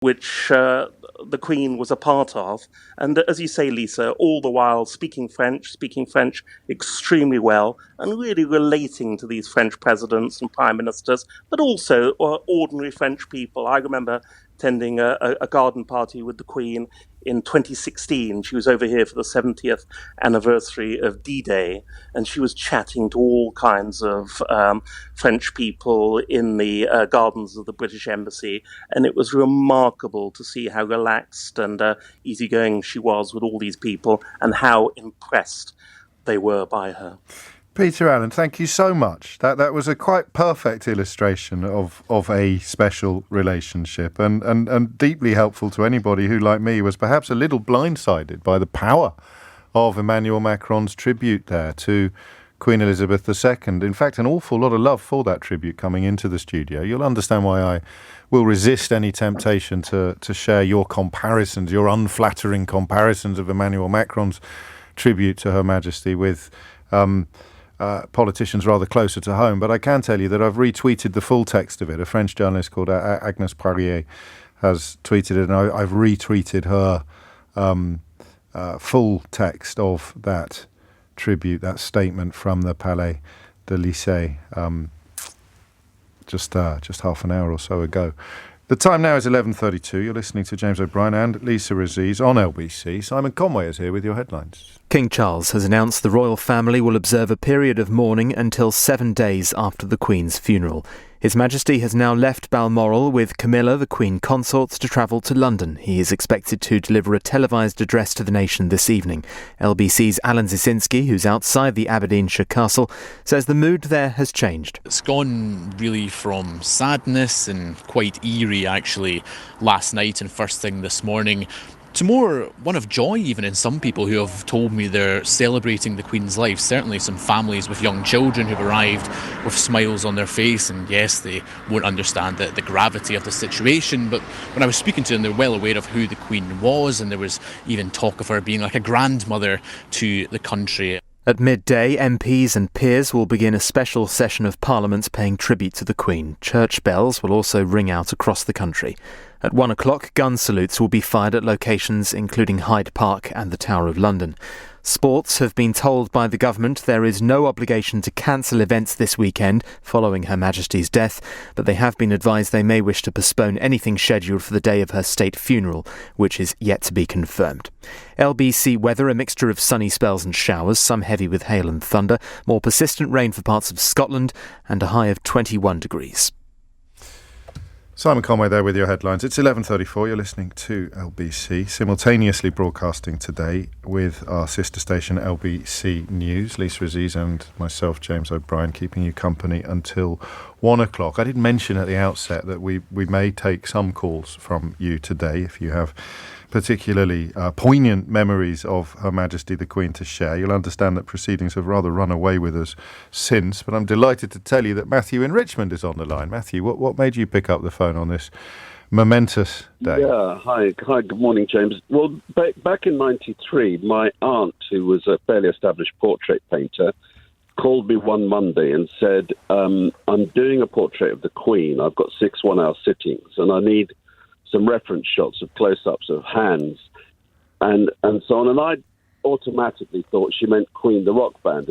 which the Queen was a part of. And as you say, Lisa, all the while speaking French extremely well, and really relating to these French presidents and prime ministers, but also ordinary French people. I remember attending a garden party with the Queen in 2016. She was over here for the 70th anniversary of D-Day, and she was chatting to all kinds of French people in the gardens of the British Embassy, and it was remarkable to see how relaxed and easygoing she was with all these people, and how impressed they were by her. Peter Allen, thank you so much. That was a quite perfect illustration of a special relationship, and deeply helpful to anybody who, like me, was perhaps a little blindsided by the power of Emmanuel Macron's tribute there to Queen Elizabeth II. In fact, an awful lot of love for that tribute coming into the studio. You'll understand why I will resist any temptation to share your comparisons, your unflattering comparisons of Emmanuel Macron's tribute to Her Majesty with politicians rather closer to home. But I can tell you that I've retweeted the full text of it. A French journalist called Agnes Poirier has tweeted it, and I've retweeted her full text of that tribute, that statement from the Palais de l'Élysée just half an hour or so ago. The time now is 11:32. You're listening to James O'Brien and Lisa Aziz on LBC. Simon Conway is here with your headlines. King Charles has announced the royal family will observe a period of mourning until 7 days after the Queen's funeral. His Majesty has now left Balmoral with Camilla, the Queen Consort, to travel to London. He is expected to deliver a televised address to the nation this evening. LBC's Alan Zisinski, who's outside the Aberdeenshire castle, says the mood there has changed. It's gone really from sadness and quite eerie actually last night and first thing this morning to more one of joy even in some people who have told me they're celebrating the Queen's life. Certainly some families with young children who've arrived with smiles on their face, and yes, they won't understand the gravity of the situation, but when I was speaking to them, they're well aware of who the Queen was, and there was even talk of her being like a grandmother to the country. At midday, MPs and peers will begin a special session of Parliament paying tribute to the Queen. Church bells will also ring out across the country. At 1 o'clock, gun salutes will be fired at locations including Hyde Park and the Tower of London. Sports have been told by the government there is no obligation to cancel events this weekend following Her Majesty's death, but they have been advised they may wish to postpone anything scheduled for the day of her state funeral, which is yet to be confirmed. LBC weather, a mixture of sunny spells and showers, some heavy with hail and thunder, more persistent rain for parts of Scotland, and a high of 21 degrees. Simon Conway there with your headlines. It's 11:34. You're listening to LBC, simultaneously broadcasting today with our sister station LBC News. Lisa Aziz and myself, James O'Brien, keeping you company until 1 o'clock. I did mention at the outset that we may take some calls from you today if you have particularly poignant memories of Her Majesty the Queen to share. You'll understand that proceedings have rather run away with us since, but I'm delighted to tell you that Matthew in Richmond is on the line. Matthew, what made you pick up the phone on this momentous day? Yeah, hi, good morning, James. Well, back in 93, my aunt, who was a fairly established portrait painter, called me one Monday and said, I'm doing a portrait of the Queen. I've got 6 one-hour sittings, and I need some reference shots of close-ups of hands and so on. And I automatically thought she meant Queen the rock band.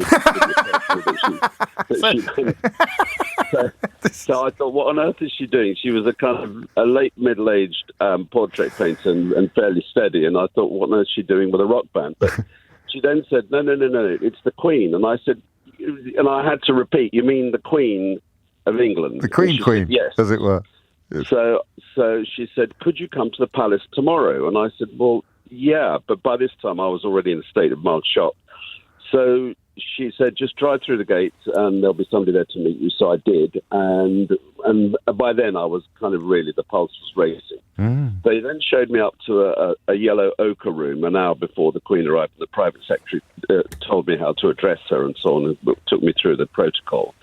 So I thought, what on earth is she doing? She was a kind of a late middle-aged portrait painter and fairly steady. And I thought, what on earth is she doing with a rock band? But she then said, no, it's the Queen. And I said, and I had to repeat, you mean the Queen of England? The Queen, said, yes, as it were. Yes. So she said, could you come to the palace tomorrow? And I said, well, yeah, but by this time I was already in a state of mild shock. So she said, just drive through the gates and there'll be somebody there to meet you. So I did. And by then I was kind of really, the pulse was racing. They then showed me up to a yellow ochre room an hour before the Queen arrived. The private secretary told me how to address her and so on, and took me through the protocol.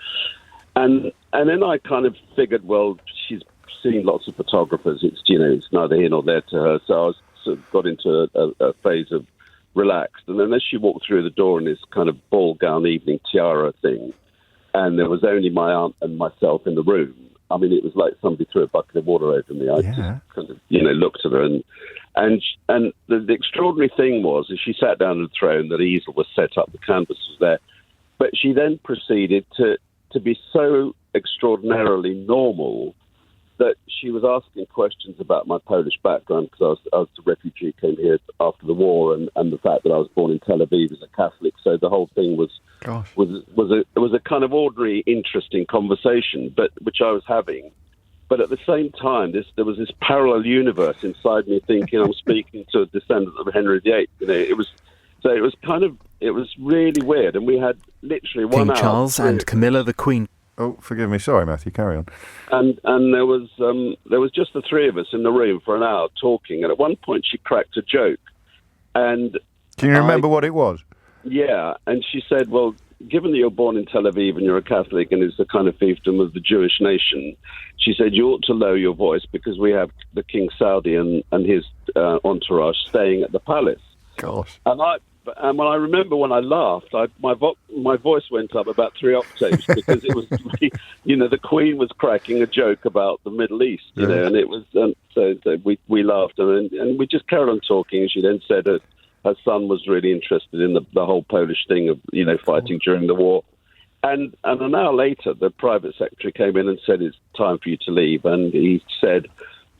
And then I kind of figured, well, she's seen lots of photographers. It's neither here nor there to her. So I was sort of got into a phase of relaxed. And then as she walked through the door in this kind of ball gown evening tiara thing, and there was only my aunt and myself in the room, I mean, it was like somebody threw a bucket of water over me. I just kind of, looked at her, and the extraordinary thing was, as she sat down on the throne, the easel was set up, the canvas was there, but she then proceeded to be so extraordinarily normal that she was asking questions about my Polish background, because I was a refugee, came here after the war, and the fact that I was born in Tel Aviv as a Catholic. So the whole thing was a kind of ordinary, interesting conversation, but which I was having. But at the same time, there was this parallel universe inside me, thinking I'm speaking to a descendant of Henry VIII. It was really weird, and we had literally 1 hour. King Charles and Camilla, the Queen. Oh, forgive me. Sorry, Matthew. Carry on. And there was just the three of us in the room for an hour talking. And at one point, she cracked a joke. And can you remember what it was? Yeah. And she said, "Well, given that you're born in Tel Aviv and you're a Catholic, and it's the kind of fiefdom of the Jewish nation," she said, "you ought to lower your voice because we have the King Saudi and his entourage staying at the palace." Gosh. And when I remember when I laughed, my voice went up about 3 octaves because it was, the Queen was cracking a joke about the Middle East, and it was, so we laughed, and we just carried on talking. And she then said her son was really interested in the whole Polish thing of, fighting during the war. And an hour later, the private secretary came in and said, "It's time for you to leave." And he said,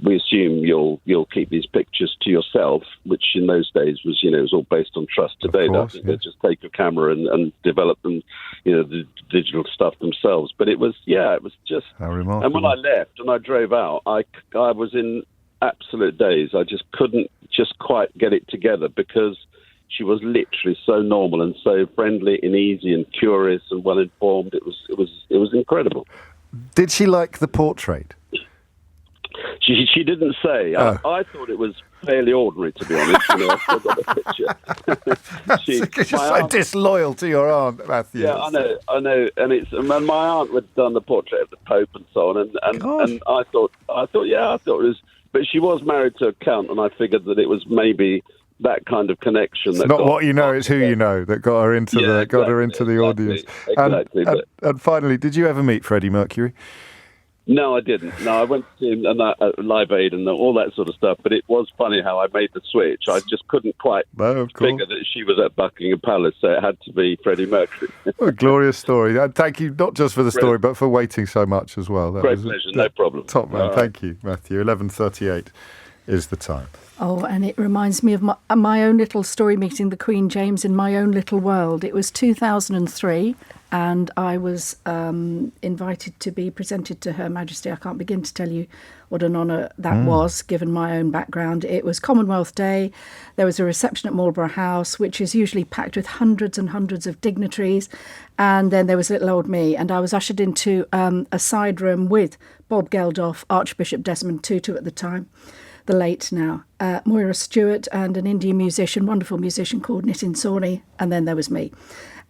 "We assume you'll keep these pictures to yourself," which in those days was, it was all based on trust. Today, they just take a camera and develop them, the digital stuff themselves. But it was just. How remarkable. And when I left and I drove out, I was in absolute daze. I just couldn't quite get it together because she was literally so normal and so friendly and easy and curious and well informed. It was incredible. Did she like the portrait? She didn't say. Oh. I thought it was fairly ordinary, to be honest. I still got the picture. Because you're so disloyal to your aunt, Matthew. Yeah, I know, and my aunt had done the portrait of the Pope and so on, and I thought it was. But she was married to a count, and I figured that it was maybe that kind of connection. It's not what you know; it's who you know that got her into the audience. Exactly. And finally, did you ever meet Freddie Mercury? No, I didn't. No, I went to him and Live Aid and all that sort of stuff. But it was funny how I made the switch. I just couldn't quite figure that she was at Buckingham Palace, so it had to be Freddie Mercury. What a glorious story. And thank you not just for the story, but for waiting so much as well. Great pleasure, no problem. Top man, thank you, Matthew. 11:38 is the time. Oh, and it reminds me of my own little story meeting the Queen James in my own little world. It was 2003, and I was invited to be presented to Her Majesty. I can't begin to tell you what an honour that was, given my own background. It was Commonwealth Day. There was a reception at Marlborough House, which is usually packed with hundreds and hundreds of dignitaries. And then there was little old me, and I was ushered into a side room with Bob Geldof, Archbishop Desmond Tutu at the time, the late now, Moira Stewart, and an Indian musician, wonderful musician called Nitin Sawhney, and then there was me.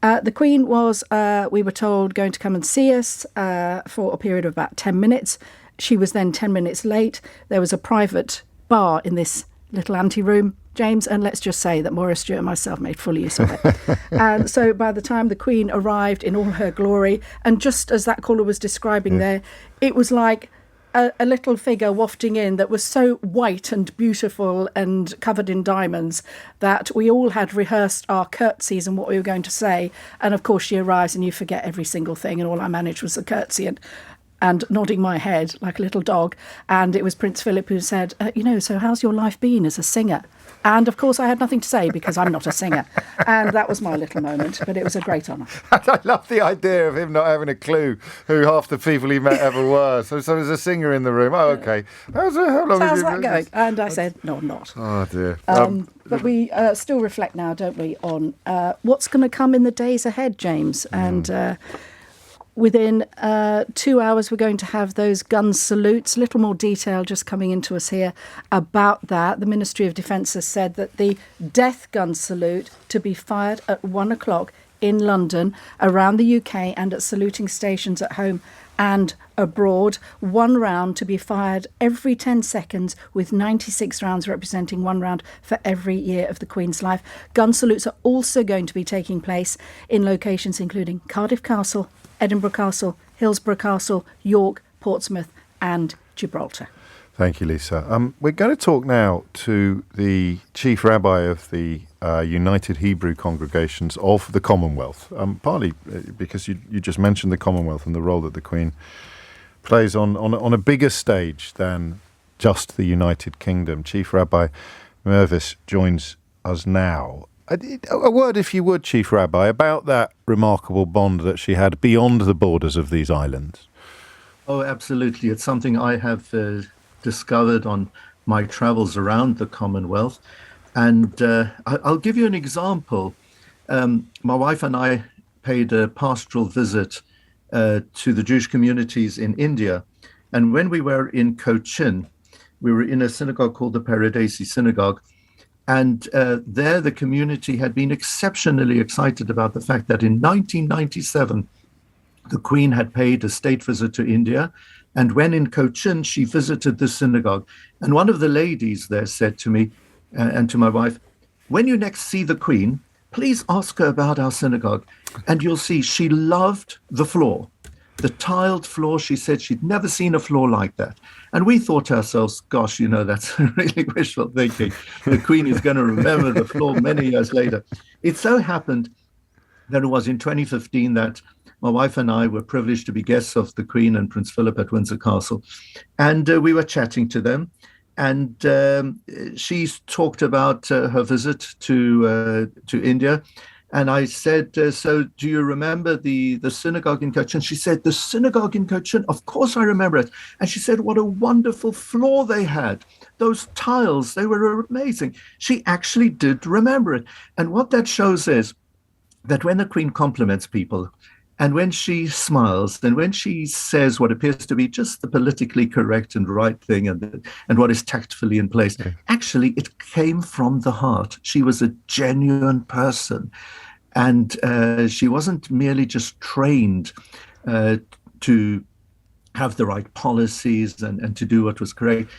The Queen was, we were told, going to come and see us for a period of about 10 minutes. She was then 10 minutes late. There was a private bar in this little anteroom, James, and let's just say that Moira Stewart and myself made full use of it. And so by the time the Queen arrived in all her glory, and just as that caller was describing there, it was like a little figure wafting in that was so white and beautiful and covered in diamonds that we all had rehearsed our curtsies and what we were going to say. And of course she arrives and you forget every single thing, and all I managed was a curtsy and nodding my head like a little dog. And it was Prince Philip who said, so how's your life been as a singer? And of course I had nothing to say because I'm not a singer. And that was my little moment, but it was a great honour. I love the idea of him not having a clue who half the people he met ever were. So there's a singer in the room. Oh, okay. How long how's that going? And I said, no, I'm not. Oh, dear. But we still reflect now, don't we, on what's going to come in the days ahead, James. And within 2 hours, we're going to have those gun salutes. A little more detail just coming into us here about that. The Ministry of Defence has said that the death gun salute to be fired at 1 o'clock in London, around the UK, and at saluting stations at home and abroad. 1 round to be fired every 10 seconds, with 96 rounds representing 1 round for every year of the Queen's life. Gun salutes are also going to be taking place in locations including Cardiff Castle, Edinburgh Castle, Hillsborough Castle, York, Portsmouth and Gibraltar. Thank you, Lisa. We're going to talk now to the Chief Rabbi of the United Hebrew Congregations of the Commonwealth, partly because you just mentioned the Commonwealth and the role that the Queen plays on a bigger stage than just the United Kingdom. Chief Rabbi Mervis joins us now. A word, if you would, Chief Rabbi, about that remarkable bond that she had beyond the borders of these islands. Oh, absolutely. It's something I have discovered on my travels around the Commonwealth. And I'll give you an example. My wife and I paid a pastoral visit to the Jewish communities in India. And when we were in Cochin, we were in a synagogue called the Paradesi Synagogue. And there the community had been exceptionally excited about the fact that in 1997, the Queen had paid a state visit to India. And when in Cochin, she visited the synagogue. And one of the ladies there said to me and to my wife, when you next see the Queen, please ask her about our synagogue. And you'll see she loved the floor, the tiled floor. She said she'd never seen a floor like that. And we thought to ourselves, gosh, that's really wishful thinking. The Queen is going to remember the floor many years later. It so happened that it was in 2015 that my wife and I were privileged to be guests of the Queen and Prince Philip at Windsor Castle. And we were chatting to them. And she talked about her visit to India. And I said, so do you remember the synagogue in Cochin? She said, the synagogue in Cochin, of course I remember it. And she said, what a wonderful floor they had. Those tiles, they were amazing. She actually did remember it. And what that shows is that when the Queen compliments people, and when she smiles, and when she says what appears to be just the politically correct and right thing and what is tactfully in place, actually it came from the heart. She was a genuine person. And she wasn't merely just trained to have the right policies and to do what was correct.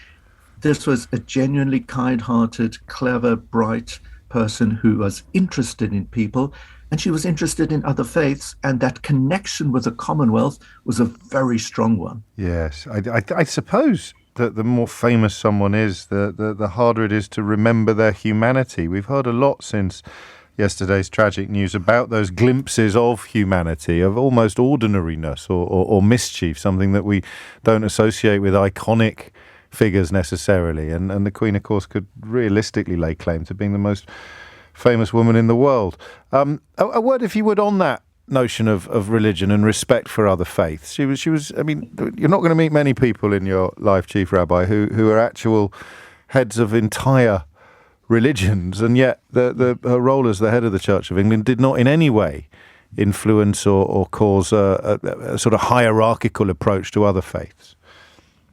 This was a genuinely kind-hearted, clever, bright person who was interested in people. And she was interested in other faiths, and that connection with the Commonwealth was a very strong one. Yes, I suppose that the more famous someone is, the harder it is to remember their humanity. We've heard a lot since yesterday's tragic news about those glimpses of humanity, of almost ordinariness or mischief, something that we don't associate with iconic figures necessarily. And the Queen, of course, could realistically lay claim to being the most famous woman in the world. A word, if you would, on that notion of religion and respect for other faiths. She was. I mean, you're not going to meet many people in your life, Chief Rabbi, who are actual heads of entire religions, and yet her role as the head of the Church of England did not in any way influence or cause a sort of hierarchical approach to other faiths.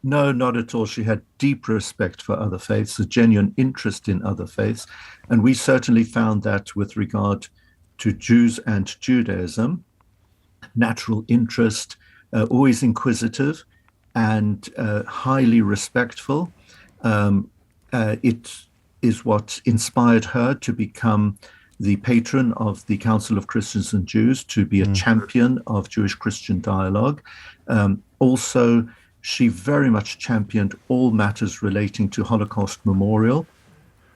No, not at all. She had deep respect for other faiths, a genuine interest in other faiths. And we certainly found that with regard to Jews and Judaism, natural interest, always inquisitive and highly respectful. It is what inspired her to become the patron of the Council of Christians and Jews, to be a champion of Jewish-Christian dialogue. Also, she very much championed all matters relating to Holocaust memorial.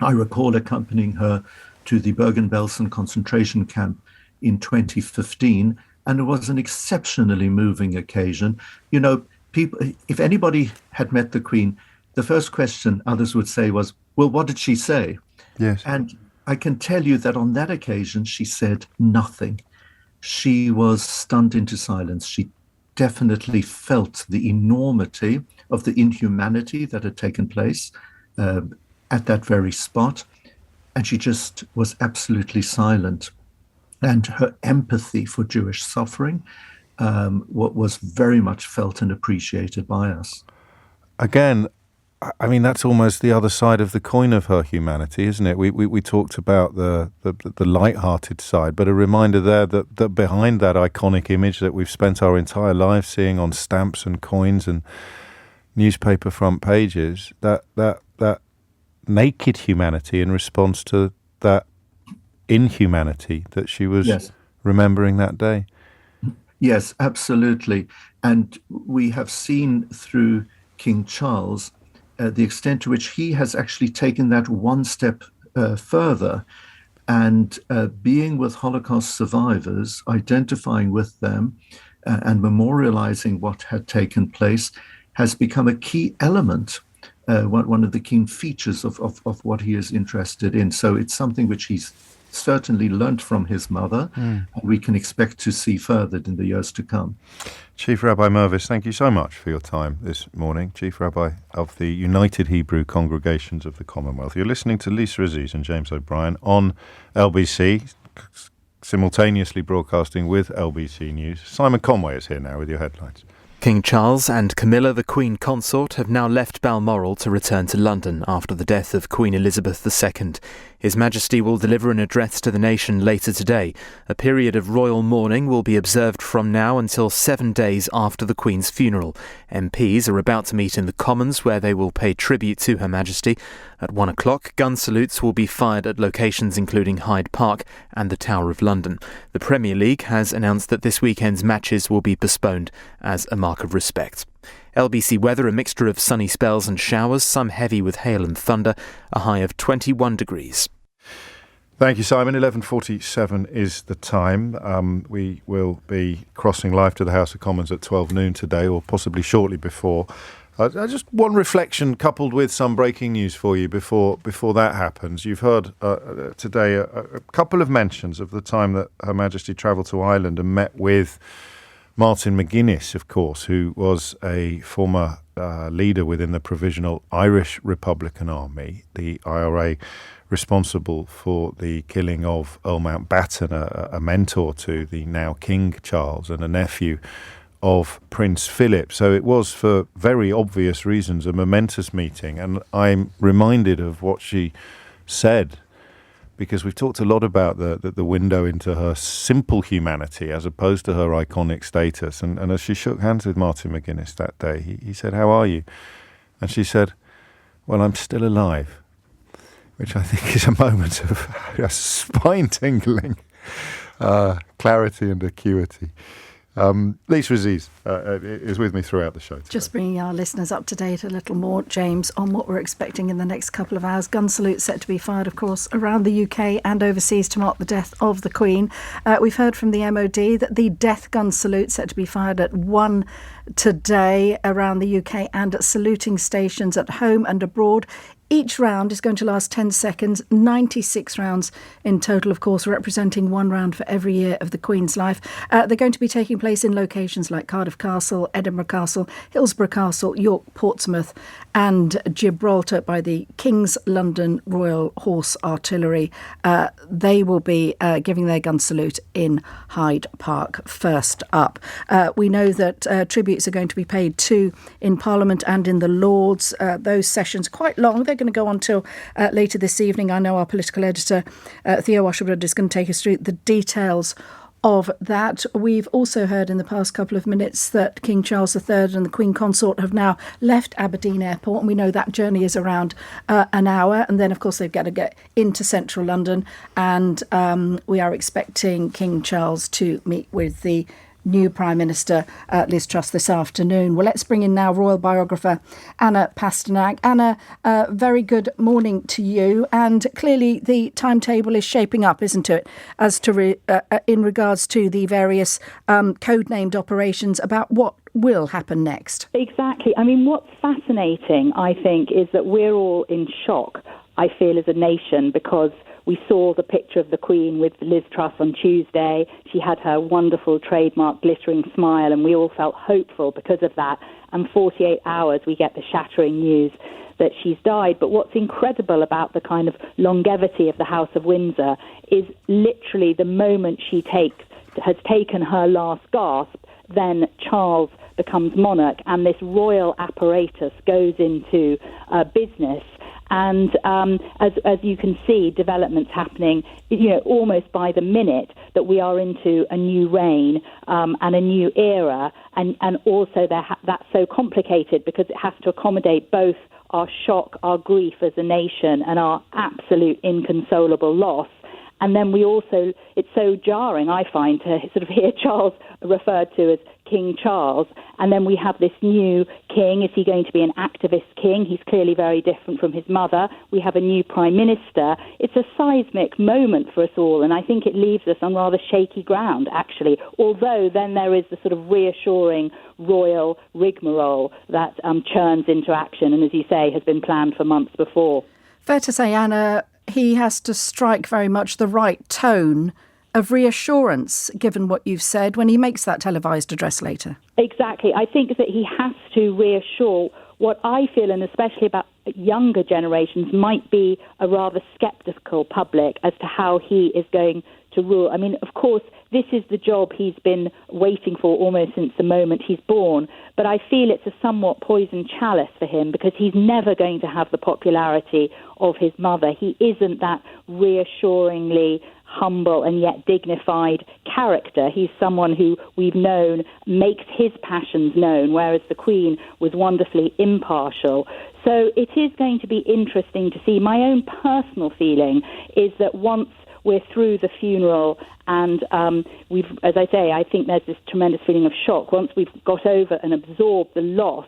I recall accompanying her to the Bergen-Belsen concentration camp in 2015, and it was an exceptionally moving occasion. People, if anybody had met the Queen, the first question others would say was, well, what did she say? Yes. And I can tell you that on that occasion, she said nothing. She was stunned into silence. She definitely felt the enormity of the inhumanity that had taken place at that very spot. And she just was absolutely silent. And her empathy for Jewish suffering was very much felt and appreciated by us. Again, I mean, that's almost the other side of the coin of her humanity, isn't it? We talked about the light-hearted side, but a reminder there that behind that iconic image that we've spent our entire lives seeing on stamps and coins and newspaper front pages, that naked humanity in response to that inhumanity that she was remembering that day. Yes, absolutely. And we have seen through King Charles the extent to which he has actually taken that one step further, and being with Holocaust survivors, identifying with them, and memorializing what had taken place has become a key element, one of the key features of what he is interested in. So it's something which he's certainly learnt from his mother, and we can expect to see furthered in the years to come. Chief Rabbi Mervis, thank you so much for your time this morning. Chief Rabbi of the United Hebrew Congregations of the Commonwealth. You're listening to Lisa Aziz and James O'Brien on LBC, simultaneously broadcasting with LBC News. Simon Conway is here now with your headlines. King Charles and Camilla, the Queen Consort, have now left Balmoral to return to London after the death of Queen Elizabeth II. His Majesty will deliver an address to the nation later today. A period of royal mourning will be observed from now until 7 days after the Queen's funeral. MPs are about to meet in the Commons, where they will pay tribute to Her Majesty. At 1 o'clock, gun salutes will be fired at locations including Hyde Park and the Tower of London. The Premier League has announced that this weekend's matches will be postponed as a mark of respect. LBC weather, a mixture of sunny spells and showers, some heavy with hail and thunder, a high of 21 degrees. Thank you, Simon. 11:47 is the time. We will be crossing live to the House of Commons at 12 noon today, or possibly shortly before. Just one reflection coupled with some breaking news for you before that happens. You've heard today a couple of mentions of the time that Her Majesty travelled to Ireland and met with Martin McGuinness, of course, who was a former leader within the Provisional Irish Republican Army, the IRA responsible for the killing of Earl Mountbatten, a mentor to the now King Charles and a nephew of Prince Philip. So it was, for very obvious reasons, a momentous meeting. And I'm reminded of what she said, because we've talked a lot about the window into her simple humanity as opposed to her iconic status. And as she shook hands with Martin McGuinness that day, he said, "How are you?" And she said, "Well, I'm still alive," which I think is a moment of spine-tingling clarity and acuity. Lisa Aziz is with me throughout the show today. Just bringing our listeners up to date a little more, James, on what we're expecting in the next couple of hours. Gun salutes set to be fired, of course, around the UK and overseas to mark the death of the Queen. We've heard from the MOD that the death gun salute set to be fired at 1 today around the UK and at saluting stations at home and abroad. Each round is going to last 10 seconds, 96 rounds in total, of course, representing one round for every year of the Queen's life. They're going to be taking place in locations like Cardiff Castle, Edinburgh Castle, Hillsborough Castle, York, Portsmouth and Gibraltar by the King's London Royal Horse Artillery. They will be giving their gun salute in Hyde Park first up. We know that tributes are going to be paid too in Parliament and in the Lords. Those sessions are quite long. They're going to go on till later this evening. I know our political editor, Theo Washerwood, is going to take us through the details of that. We've also heard in the past couple of minutes that King Charles III and the Queen Consort have now left Aberdeen Airport, and we know that journey is around an hour. And then, of course, they've got to get into central London, and we are expecting King Charles to meet with the new Prime Minister Liz Truss this afternoon. Well, let's bring in now royal biographer Anna Pasternak. Anna, very good morning to you. And clearly the timetable is shaping up, isn't it, as to in regards to the various code-named operations about what will happen next? Exactly. I mean, what's fascinating, I think, is that we're all in shock, I feel, as a nation, because we saw the picture of the Queen with Liz Truss on Tuesday. She had her wonderful trademark glittering smile, and we all felt hopeful because of that. And 48 hours, we get the shattering news that she's died. But what's incredible about the kind of longevity of the House of Windsor is literally the moment she has taken her last gasp, then Charles becomes monarch, and this royal apparatus goes into business. And as you can see, developments happening, almost by the minute, that we are into a new reign and a new era. And also that's so complicated because it has to accommodate both our shock, our grief as a nation, and our absolute inconsolable loss. And then it's so jarring, I find, to sort of hear Charles referred to as King Charles, and then we have this new king. Is he going to be an activist king? He's clearly very different from his mother. We have a new prime minister. It's a seismic moment for us all, and I think it leaves us on rather shaky ground, actually, although then there is the sort of reassuring royal rigmarole that churns into action and, as you say, has been planned for months before. Fair to say, Anna, he has to strike very much the right tone of reassurance, given what you've said, when he makes that televised address later. Exactly. I think that he has to reassure what I feel, and especially about younger generations, might be a rather sceptical public as to how he is going to rule. I mean, of course, this is the job he's been waiting for almost since the moment he's born, but I feel it's a somewhat poisoned chalice for him because he's never going to have the popularity of his mother. He isn't that reassuringly humble and yet dignified character. He's someone who we've known makes his passions known, whereas the Queen was wonderfully impartial. So it is going to be interesting to see. My own personal feeling is that once we're through the funeral and we've, as I say, I think there's this tremendous feeling of shock. Once we've got over and absorbed the loss,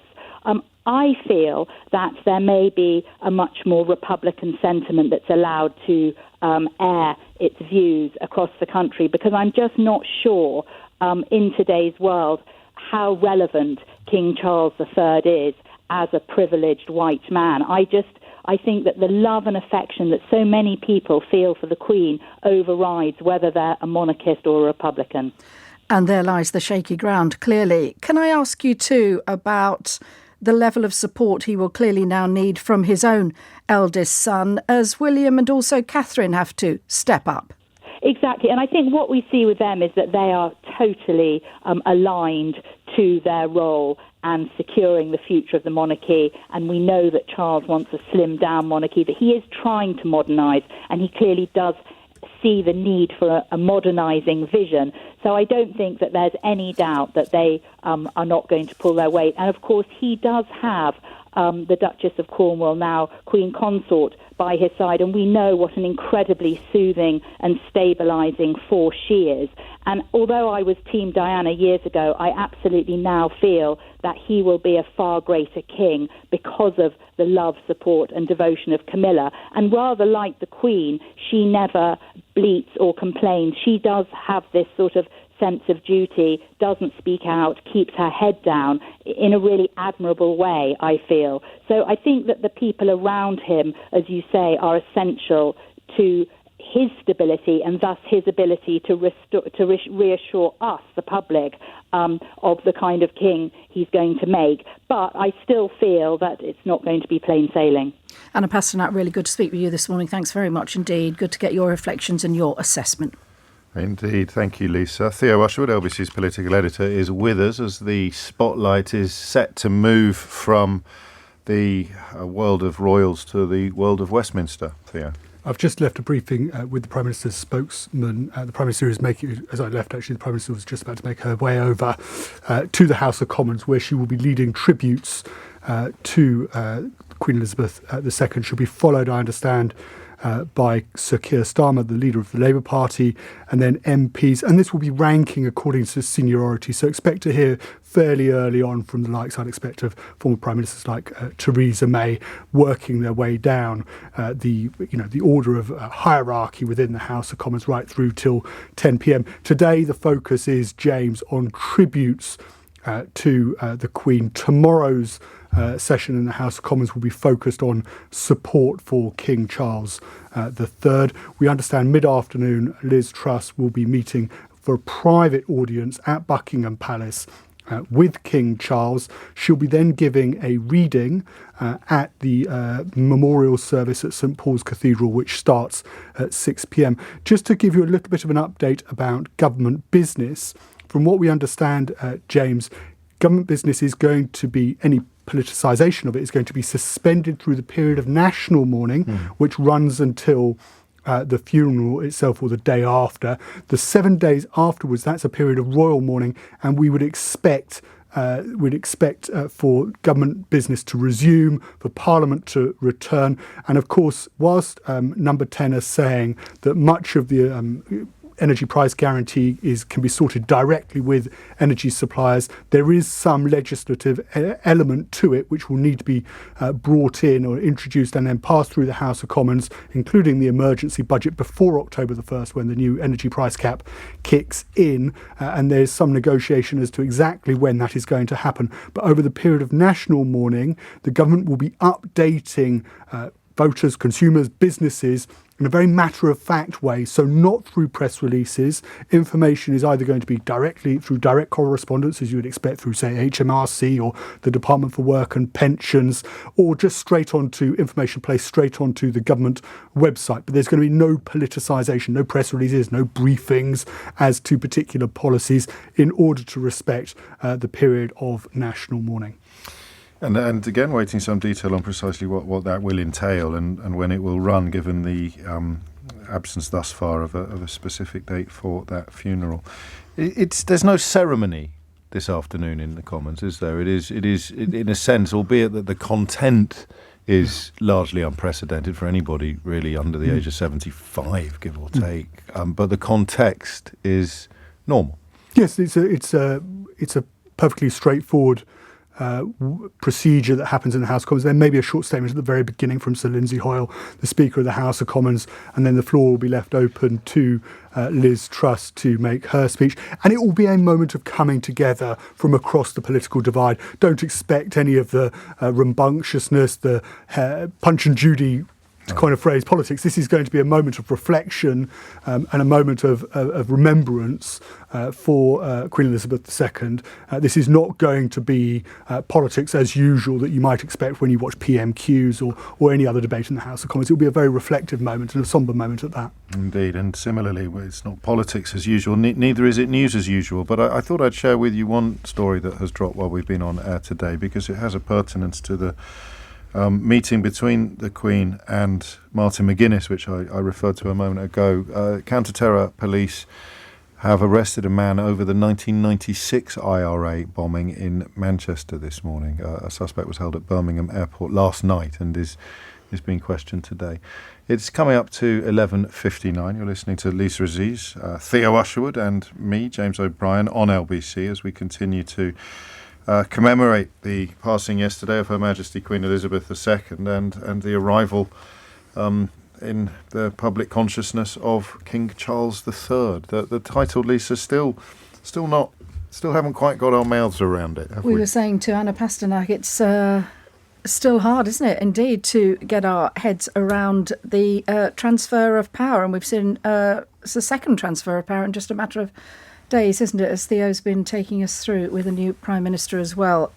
I feel that there may be a much more Republican sentiment that's allowed to air its views across the country, because I'm just not sure in today's world how relevant King Charles III is as a privileged white man. I think that the love and affection that so many people feel for the Queen overrides whether they're a monarchist or a Republican. And there lies the shaky ground, clearly. Can I ask you too about the level of support he will clearly now need from his own eldest son, as William and also Catherine have to step up? Exactly, and I think what we see with them is that they are totally aligned to their role and securing the future of the monarchy. And we know that Charles wants a slimmed-down monarchy, that he is trying to modernise, and he clearly does see the need for a modernising vision. So I don't think that there's any doubt that they are not going to pull their weight. And of course, he does have the Duchess of Cornwall, now Queen Consort, by his side, and we know what an incredibly soothing and stabilising force she is. And although I was Team Diana years ago, I absolutely now feel that he will be a far greater king because of the love, support and devotion of Camilla. And rather like the Queen, she never bleats or complains. She does have this sort of sense of duty, doesn't speak out, keeps her head down in a really admirable way, I feel. So I think that the people around him, as you say, are essential to his stability and thus his ability to reassure us, the public, of the kind of king he's going to make. But I still feel that it's not going to be plain sailing. Anna Pasternak, really good to speak with you this morning. Thanks very much indeed. Good to get your reflections and your assessment. Indeed. Thank you, Lisa. Theo Usherwood, LBC's political editor, is with us as the spotlight is set to move from the world of royals to the world of Westminster. Theo. I've just left a briefing with the Prime Minister's spokesman. The Prime Minister is making, as I left actually, the Prime Minister was just about to make her way over to the House of Commons, where she will be leading tributes to Queen Elizabeth II. She'll be followed, I understand, by Sir Keir Starmer, the leader of the Labour Party, and then MPs. And this will be ranking according to seniority. So expect to hear fairly early on from the likes I'd expect of former Prime Ministers like Theresa May working their way down the order of hierarchy within the House of Commons right through till 10 p.m. Today, the focus is, James, on tributes to the Queen. Tomorrow's session in the House of Commons will be focused on support for King Charles III. We understand mid-afternoon Liz Truss will be meeting for a private audience at Buckingham Palace with King Charles. She'll be then giving a reading at the memorial service at St Paul's Cathedral, which starts at 6 p.m. Just to give you a little bit of an update about government business, from what we understand, James, government business is going to be, any politicisation of it is going to be suspended through the period of national mourning, which runs until the funeral itself or the day after. The 7 days afterwards, that's a period of royal mourning, and we would expect for government business to resume, for Parliament to return. And of course, whilst Number 10 is saying that much of the energy price guarantee can be sorted directly with energy suppliers. There is some legislative element to it which will need to be brought in or introduced and then passed through the House of Commons, including the emergency budget before October the 1st, when the new energy price cap kicks in. And there's some negotiation as to exactly when that is going to happen. But over the period of national mourning, the government will be updating voters, consumers, businesses in a very matter-of-fact way, so not through press releases. Information is either going to be directly through direct correspondence, as you would expect through, say, HMRC or the Department for Work and Pensions, or just straight onto information placed straight onto the government website. But there's going to be no politicisation, no press releases, no briefings as to particular policies in order to respect the period of national mourning. And again, waiting some detail on precisely what that will entail and when it will run, given the absence thus far of a specific date for that funeral. There's no ceremony this afternoon in the Commons, is there? It is in a sense, albeit that the content is largely unprecedented for anybody really under the age of 75, give or take. But the context is normal. Yes, it's a perfectly straightforward procedure that happens in the House of Commons. There may be a short statement at the very beginning from Sir Lindsay Hoyle, the Speaker of the House of Commons, and then the floor will be left open to Liz Truss to make her speech. And it will be a moment of coming together from across the political divide. Don't expect any of the rambunctiousness, the Punch and Judy kind of phrase politics. This is going to be a moment of reflection and a moment of or for Queen Elizabeth II. This is not going to be politics as usual that you might expect when you watch PMQs or any other debate in the House of Commons. It will be a very reflective moment and a sombre moment at that. Indeed, and similarly, it's not politics as usual, neither is it news as usual, but I thought I'd share with you one story that has dropped while we've been on air today, because it has a pertinence to the meeting between the Queen and Martin McGuinness, which I referred to a moment ago. Counter-terror police have arrested a man over the 1996 IRA bombing in Manchester this morning. A suspect was held at Birmingham Airport last night and is being questioned today. It's coming up to 11:59. You're listening to Lisa Aziz, Theo Usherwood and me, James O'Brien, on LBC as we continue to commemorate the passing yesterday of Her Majesty Queen Elizabeth II and the arrival in the public consciousness of King Charles III. The title, Lisa, still haven't quite got our mouths around it, have we? We were saying to Anna Pasternak, it's still hard, isn't it, indeed, to get our heads around the transfer of power. And we've seen it's the second transfer of power in just a matter of days, isn't it, as Theo's been taking us through with a new Prime Minister as well.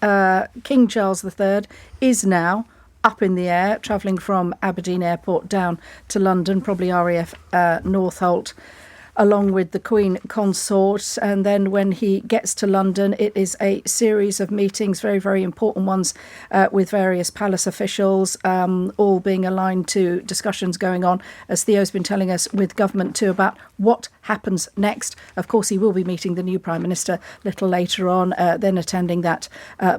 King Charles III is now up in the air, travelling from Aberdeen Airport down to London, probably RAF Northolt, along with the Queen Consort. And then when he gets to London, it is a series of meetings, very, very important ones, with various palace officials, all being aligned to discussions going on, as Theo's been telling us, with government too, about what happens next. Of course, he will be meeting the new Prime Minister a little later on, then attending that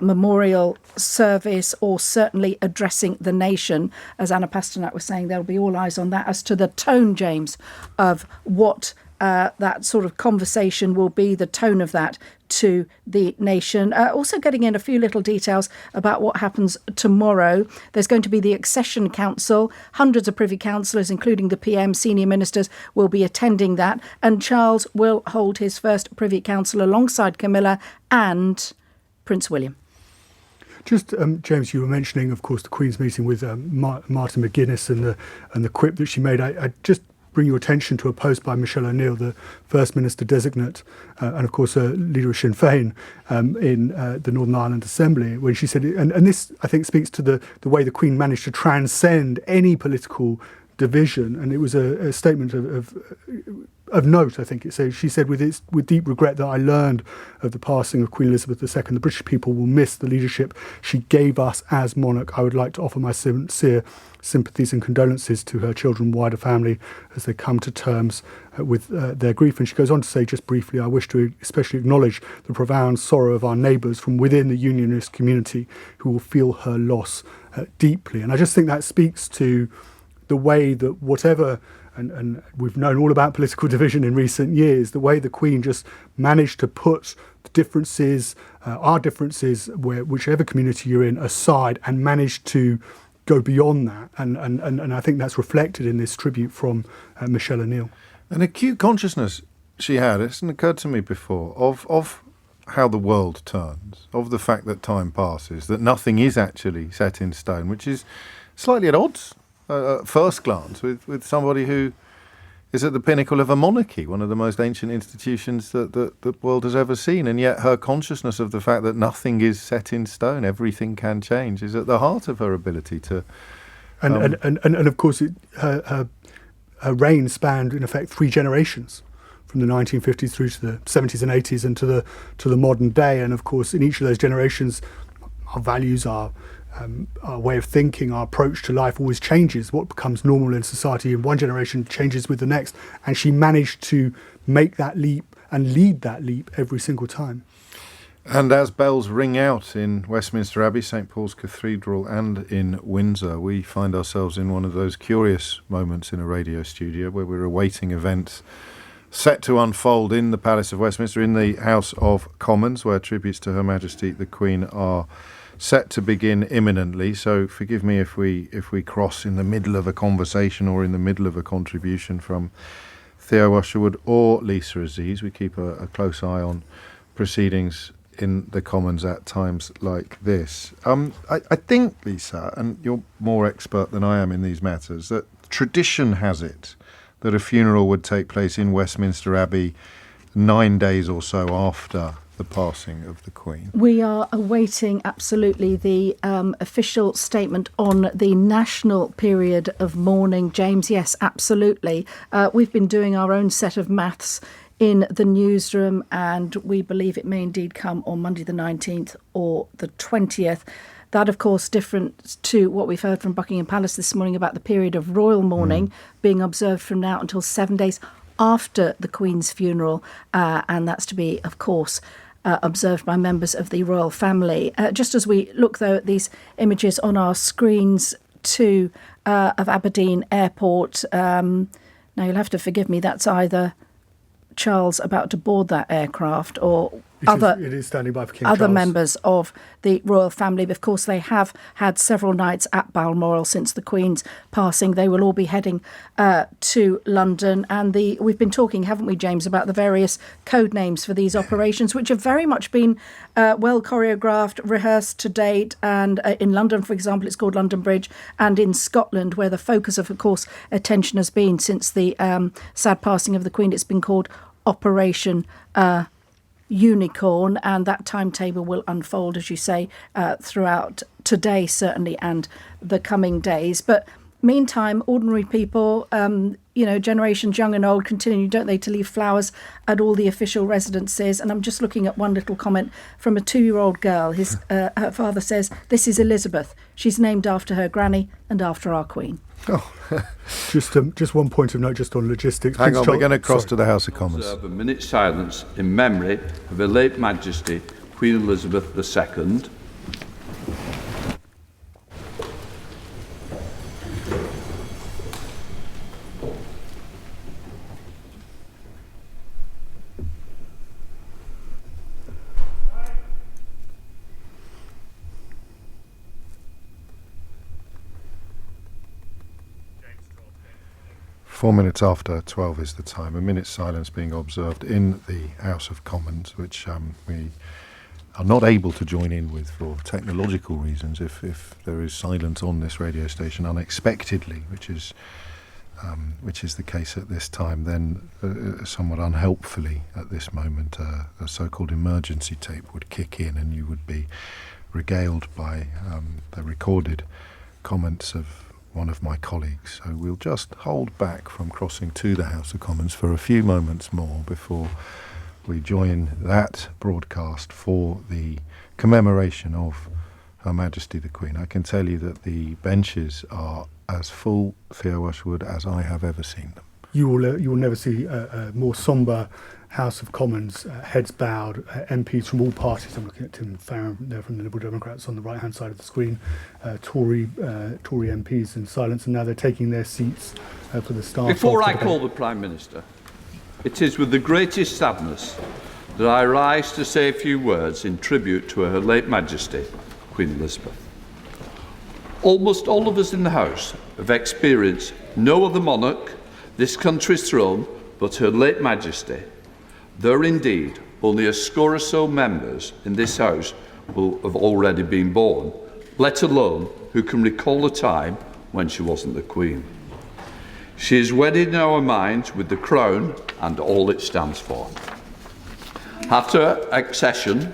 memorial service, or certainly addressing the nation. As Anna Pasternak was saying, there'll be all eyes on that as to the tone, James, of what that sort of conversation will be, the tone of that to the nation. Also getting in a few little details about what happens tomorrow. There's going to be the Accession Council. Hundreds of Privy Councillors, including the PM, senior ministers, will be attending that. And Charles will hold his first Privy Council alongside Camilla and Prince William. Just, James, you were mentioning, of course, the Queen's meeting with Martin McGuinness and the quip that she made. I just bring your attention to a post by Michelle O'Neill, the First Minister designate, and of course leader of Sinn Féin in the Northern Ireland Assembly, when she said, and this I think speaks to the way the Queen managed to transcend any political division, and it was a statement of note, I think it says. She said, with deep regret that I learned of the passing of Queen Elizabeth II, the British people will miss the leadership she gave us as monarch. I would like to offer my sincere sympathies and condolences to her children and wider family as they come to terms with their grief. And she goes on to say, just briefly, I wish to especially acknowledge the profound sorrow of our neighbours from within the Unionist community who will feel her loss deeply. And I just think that speaks to the way that whatever, and we've known all about political division in recent years, the way the Queen just managed to put the differences, our differences, whichever community you're in, aside, and managed to go beyond that. And I think that's reflected in this tribute from Michelle O'Neill. An acute consciousness she had, it hasn't occurred to me before, of how the world turns, of the fact that time passes, that nothing is actually set in stone, which is slightly at odds at first glance with somebody who is at the pinnacle of a monarchy, one of the most ancient institutions that the world has ever seen. And yet her consciousness of the fact that nothing is set in stone, everything can change, is at the heart of her ability to... And of course, her reign spanned, in effect, 3 generations, from the 1950s through to the 70s and 80s and to the modern day. And of course, in each of those generations, our values, our way of thinking, our approach to life always changes. What becomes normal in society in one generation changes with the next. And she managed to make that leap and lead that leap every single time. And as bells ring out in Westminster Abbey, St Paul's Cathedral, and in Windsor, we find ourselves in one of those curious moments in a radio studio where we're awaiting events set to unfold in the Palace of Westminster, in the House of Commons, where tributes to Her Majesty the Queen are set to begin imminently. So forgive me if we cross in the middle of a conversation or in the middle of a contribution from Theo Usherwood or Lisa Aziz. We keep a close eye on proceedings in the Commons at times like this. I think, Lisa, and you're more expert than I am in these matters, that tradition has it that a funeral would take place in Westminster Abbey 9 days or so after the passing of the Queen. We are awaiting absolutely the official statement on the national period of mourning. James, yes, absolutely. We've been doing our own set of maths in the newsroom, and we believe it may indeed come on Monday the 19th or the 20th. That, of course, different to what we've heard from Buckingham Palace this morning about the period of royal mourning being observed from now until 7 days after the Queen's funeral. And that's to be, of course, observed by members of the royal family. Just as we look, though, at these images on our screens too of Aberdeen Airport. Now, you'll have to forgive me, that's either Charles about to board that aircraft or it is standing by for King other Charles. Members of the royal family. But of course, they have had several nights at Balmoral since the Queen's passing. They will all be heading to London. And we've been talking, haven't we, James, about the various code names for these operations, which have very much been well choreographed, rehearsed to date. And in London, for example, it's called London Bridge. And in Scotland, where the focus of course, attention has been since the sad passing of the Queen, it's been called Operation Unicorn, and that timetable will unfold, as you say, throughout today, certainly, and the coming days. But meantime, ordinary people, generations young and old, continue, don't they, to leave flowers at all the official residences. And I'm just looking at one little comment from a 2-year-old girl. Her father says, "This is Elizabeth. She's named after her granny and after our Queen." Oh. Just one point of note, just on logistics. Hang on, we're going to cross to the House of Commons. Observe a minute's silence in memory of Her late Majesty, Queen Elizabeth II. Four minutes after 12 is the time. A minute's silence being observed in the House of Commons, which we are not able to join in with for technological reasons. If there is silence on this radio station unexpectedly, which is the case at this time, then somewhat unhelpfully at this moment, a so-called emergency tape would kick in, and you would be regaled by the recorded comments of one of my colleagues. So we'll just hold back from crossing to the House of Commons for a few moments more before we join that broadcast for the commemoration of Her Majesty the Queen. I can tell you that the benches are as full, Theo Usherwood, as I have ever seen them. you will never see a more sombre House of Commons, heads bowed, MPs from all parties. I'm looking at Tim Farron there from the Liberal Democrats on the right-hand side of the screen, Tory MPs in silence, and now they're taking their seats for the start. Before I call the Prime Minister, it is with the greatest sadness that I rise to say a few words in tribute to Her late Majesty, Queen Elizabeth. Almost all of us in the House have experienced no other monarch, this country's throne, but Her late Majesty. There are indeed only a score or so members in this House who have already been born, let alone who can recall a time when she wasn't the Queen. She is wedded in our minds with the crown and all it stands for. After accession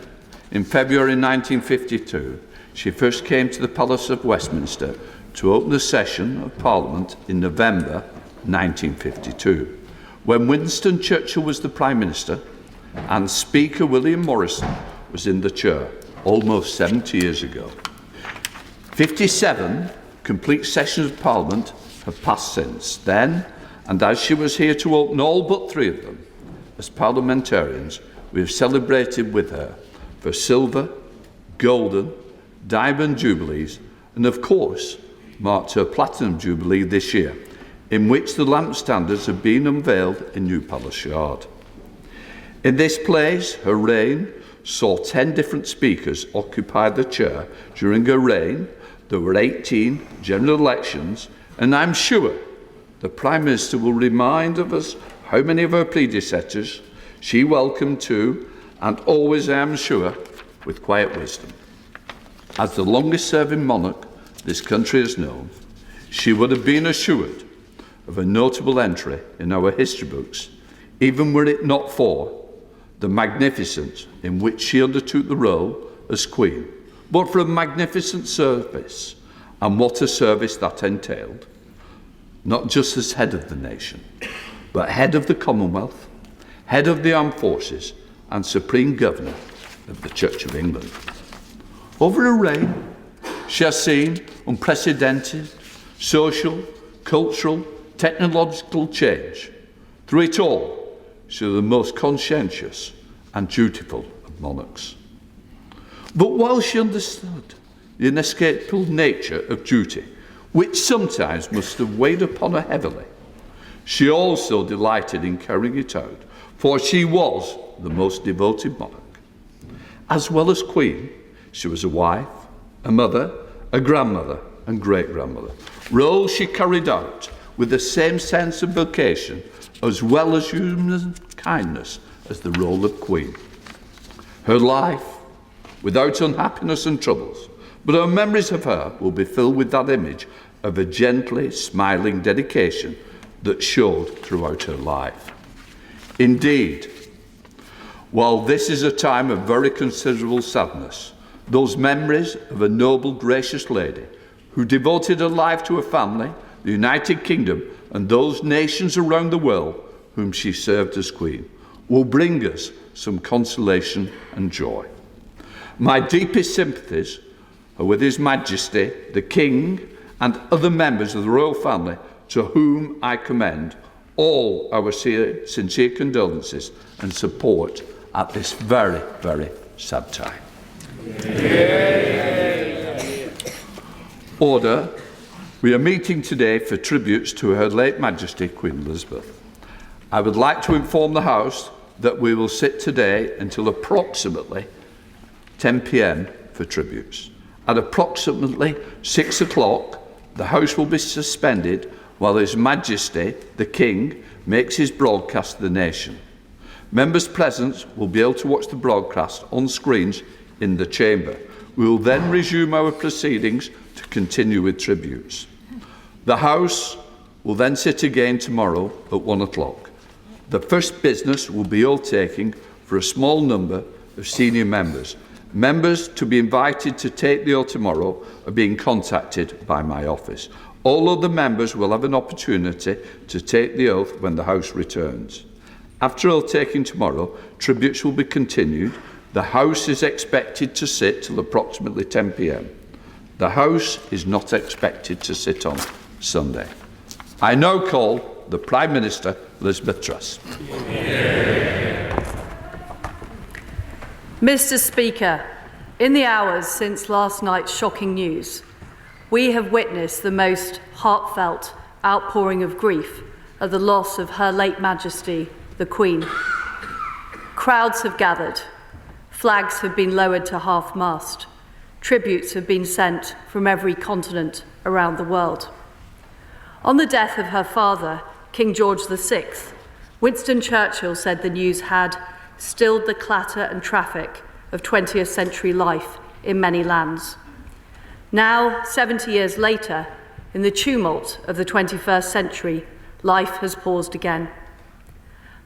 in February 1952, she first came to the Palace of Westminster to open the session of Parliament in November 1952. When Winston Churchill was the Prime Minister and Speaker William Morrison was in the chair almost 70 years ago. 57 complete sessions of Parliament have passed since then, and as she was here to open all but 3 of them, as parliamentarians, we have celebrated with her for silver, golden, diamond jubilees, and of course marked her platinum jubilee this year, in which the lamp standards have been unveiled in New Palace Yard. In this place, her reign saw 10 different speakers occupy the chair. During her reign, there were 18 general elections, and I'm sure the Prime Minister will remind of us how many of her predecessors she welcomed to, and always, I am sure, with quiet wisdom. As the longest-serving monarch this country has known, she would have been assured of a notable entry in our history books, even were it not for the magnificence in which she undertook the role as Queen, but for a magnificent service, and what a service that entailed, not just as head of the nation, but head of the Commonwealth, head of the armed forces, and Supreme Governor of the Church of England. Over her reign, she has seen unprecedented social, cultural, technological change. Through it all, she was the most conscientious and dutiful of monarchs. But while she understood the inescapable nature of duty, which sometimes must have weighed upon her heavily, she also delighted in carrying it out, for she was the most devoted monarch. As well as Queen, she was a wife, a mother, a grandmother, and great-grandmother, roles she carried out with the same sense of vocation as well as human kindness as the role of Queen. Her life, without unhappiness and troubles, but our memories of her will be filled with that image of a gently smiling dedication that showed throughout her life. Indeed, while this is a time of very considerable sadness, those memories of a noble, gracious lady who devoted her life to her family, the United Kingdom, and those nations around the world whom she served as Queen, will bring us some consolation and joy. My deepest sympathies are with His Majesty, the King, and other members of the royal family, to whom I commend all our sincere condolences and support at this very, very sad time. Order. We are meeting today for tributes to Her late Majesty Queen Elizabeth. I would like to inform the House that we will sit today until approximately 10 p.m. for tributes. At approximately 6 o'clock, the House will be suspended while His Majesty, the King, makes his broadcast to the nation. Members present will be able to watch the broadcast on screens in the chamber. We will then resume our proceedings to continue with tributes. The House will then sit again tomorrow at 1 o'clock. The first business will be oath-taking for a small number of senior members. Members to be invited to take the oath tomorrow are being contacted by my office. All other members will have an opportunity to take the oath when the House returns. After oath-taking tomorrow, tributes will be continued. The House is expected to sit till approximately 10 p.m. The House is not expected to sit on Sunday. I now call the Prime Minister, Elizabeth Truss. Mr. Speaker, in the hours since last night's shocking news, we have witnessed the most heartfelt outpouring of grief at the loss of Her late Majesty, the Queen. Crowds have gathered, flags have been lowered to half-mast, tributes have been sent from every continent around the world. On the death of her father, King George VI, Winston Churchill said the news had stilled the clatter and traffic of 20th century life in many lands. Now, 70 years later, in the tumult of the 21st century, life has paused again.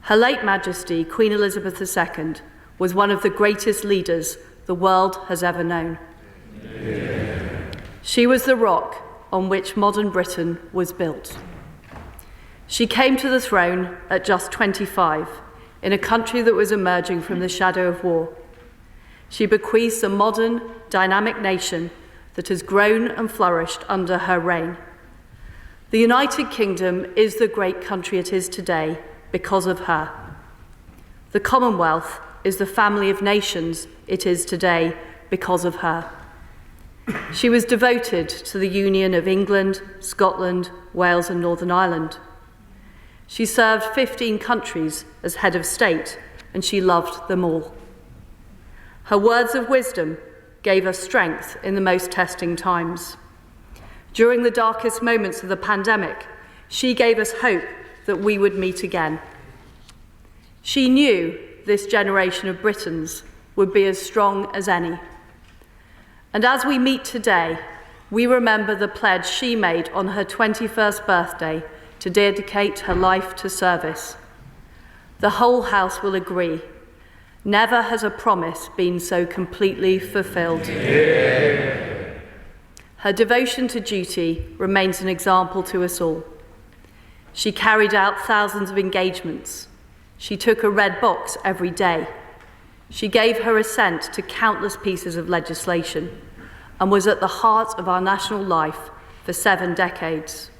Her late Majesty, Queen Elizabeth II, was one of the greatest leaders the world has ever known. She was the rock on which modern Britain was built. She came to the throne at just 25, in a country that was emerging from the shadow of war. She bequeaths a modern, dynamic nation that has grown and flourished under her reign. The United Kingdom is the great country it is today because of her. The Commonwealth is the family of nations it is today because of her. She was devoted to the union of England, Scotland, Wales and Northern Ireland. She served 15 countries as head of state, and she loved them all. Her words of wisdom gave us strength in the most testing times. During the darkest moments of the pandemic, she gave us hope that we would meet again. She knew this generation of Britons would be as strong as any. And as we meet today, we remember the pledge she made on her 21st birthday to dedicate her life to service. The whole House will agree. Never has a promise been so completely fulfilled. Yeah. Her devotion to duty remains an example to us all. She carried out thousands of engagements. She took a red box every day. She gave her assent to countless pieces of legislation and was at the heart of our national life for 7 decades.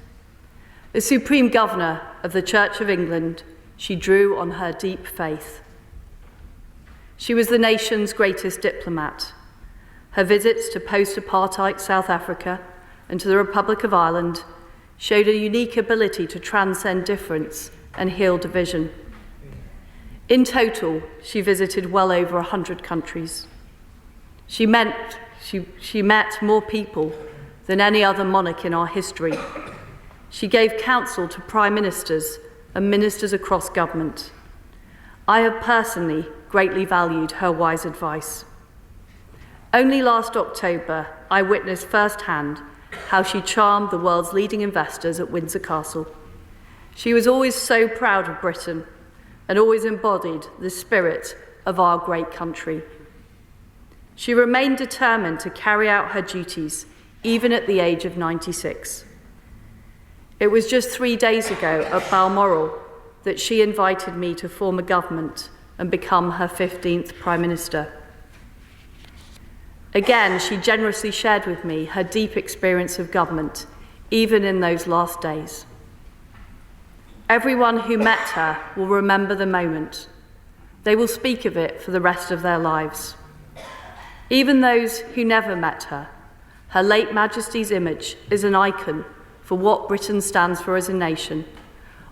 As Supreme Governor of the Church of England, she drew on her deep faith. She was the nation's greatest diplomat. Her visits to post-apartheid South Africa and to the Republic of Ireland showed a unique ability to transcend difference and heal division. In total, she visited well over 100 countries. She met more people than any other monarch in our history. She gave counsel to prime ministers and ministers across government. I have personally greatly valued her wise advice. Only last October, I witnessed firsthand how she charmed the world's leading investors at Windsor Castle. She was always so proud of Britain and always embodied the spirit of our great country. She remained determined to carry out her duties, even at the age of 96. It was just 3 days ago at Balmoral that she invited me to form a government and become her 15th Prime Minister. Again, she generously shared with me her deep experience of government, even in those last days. Everyone who met her will remember the moment. They will speak of it for the rest of their lives. Even those who never met her, Her late Majesty's image is an icon for what Britain stands for as a nation,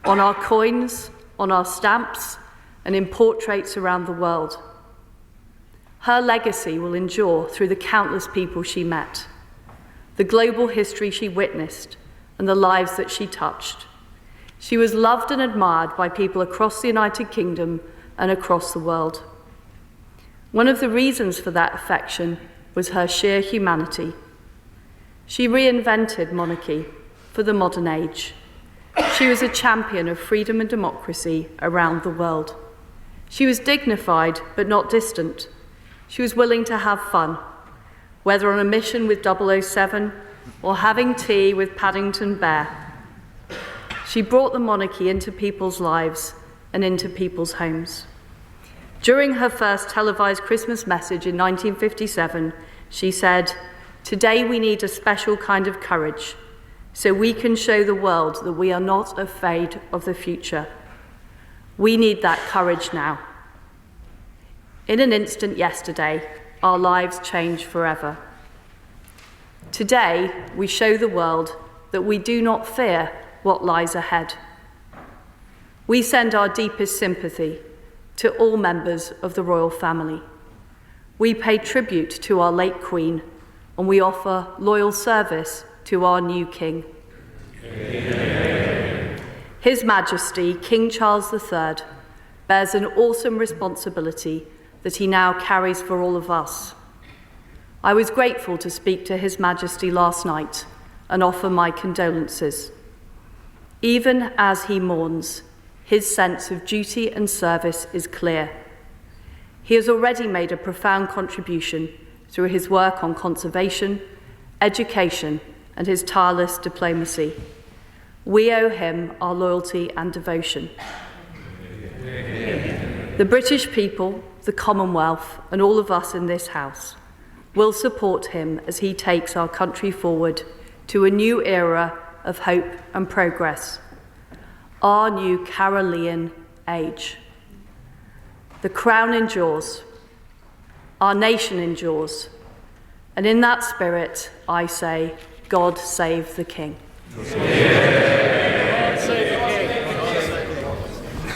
on our coins, on our stamps, and in portraits around the world. Her legacy will endure through the countless people she met, the global history she witnessed, and the lives that she touched. She was loved and admired by people across the United Kingdom and across the world. One of the reasons for that affection was her sheer humanity. She reinvented monarchy for the modern age. She was a champion of freedom and democracy around the world. She was dignified but not distant. She was willing to have fun, whether on a mission with 007 or having tea with Paddington Bear. She brought the monarchy into people's lives and into people's homes. During her first televised Christmas message in 1957, she said, "Today we need a special kind of courage, so we can show the world that we are not afraid of the future. We need that courage now. In an instant yesterday, our lives changed forever. Today, we show the world that we do not fear what lies ahead. We send our deepest sympathy to all members of the royal family. We pay tribute to our late Queen, and we offer loyal service to our new King. Amen. His Majesty, King Charles III, bears an awesome responsibility that he now carries for all of us. I was grateful to speak to His Majesty last night and offer my condolences. Even as he mourns, his sense of duty and service is clear. He has already made a profound contribution through his work on conservation, education, and his tireless diplomacy. We owe him our loyalty and devotion. The British people, the Commonwealth, and all of us in this House will support him as he takes our country forward to a new era of hope and progress, our new Carolean age. The crown endures, our nation endures, and in that spirit, I say, God save the King.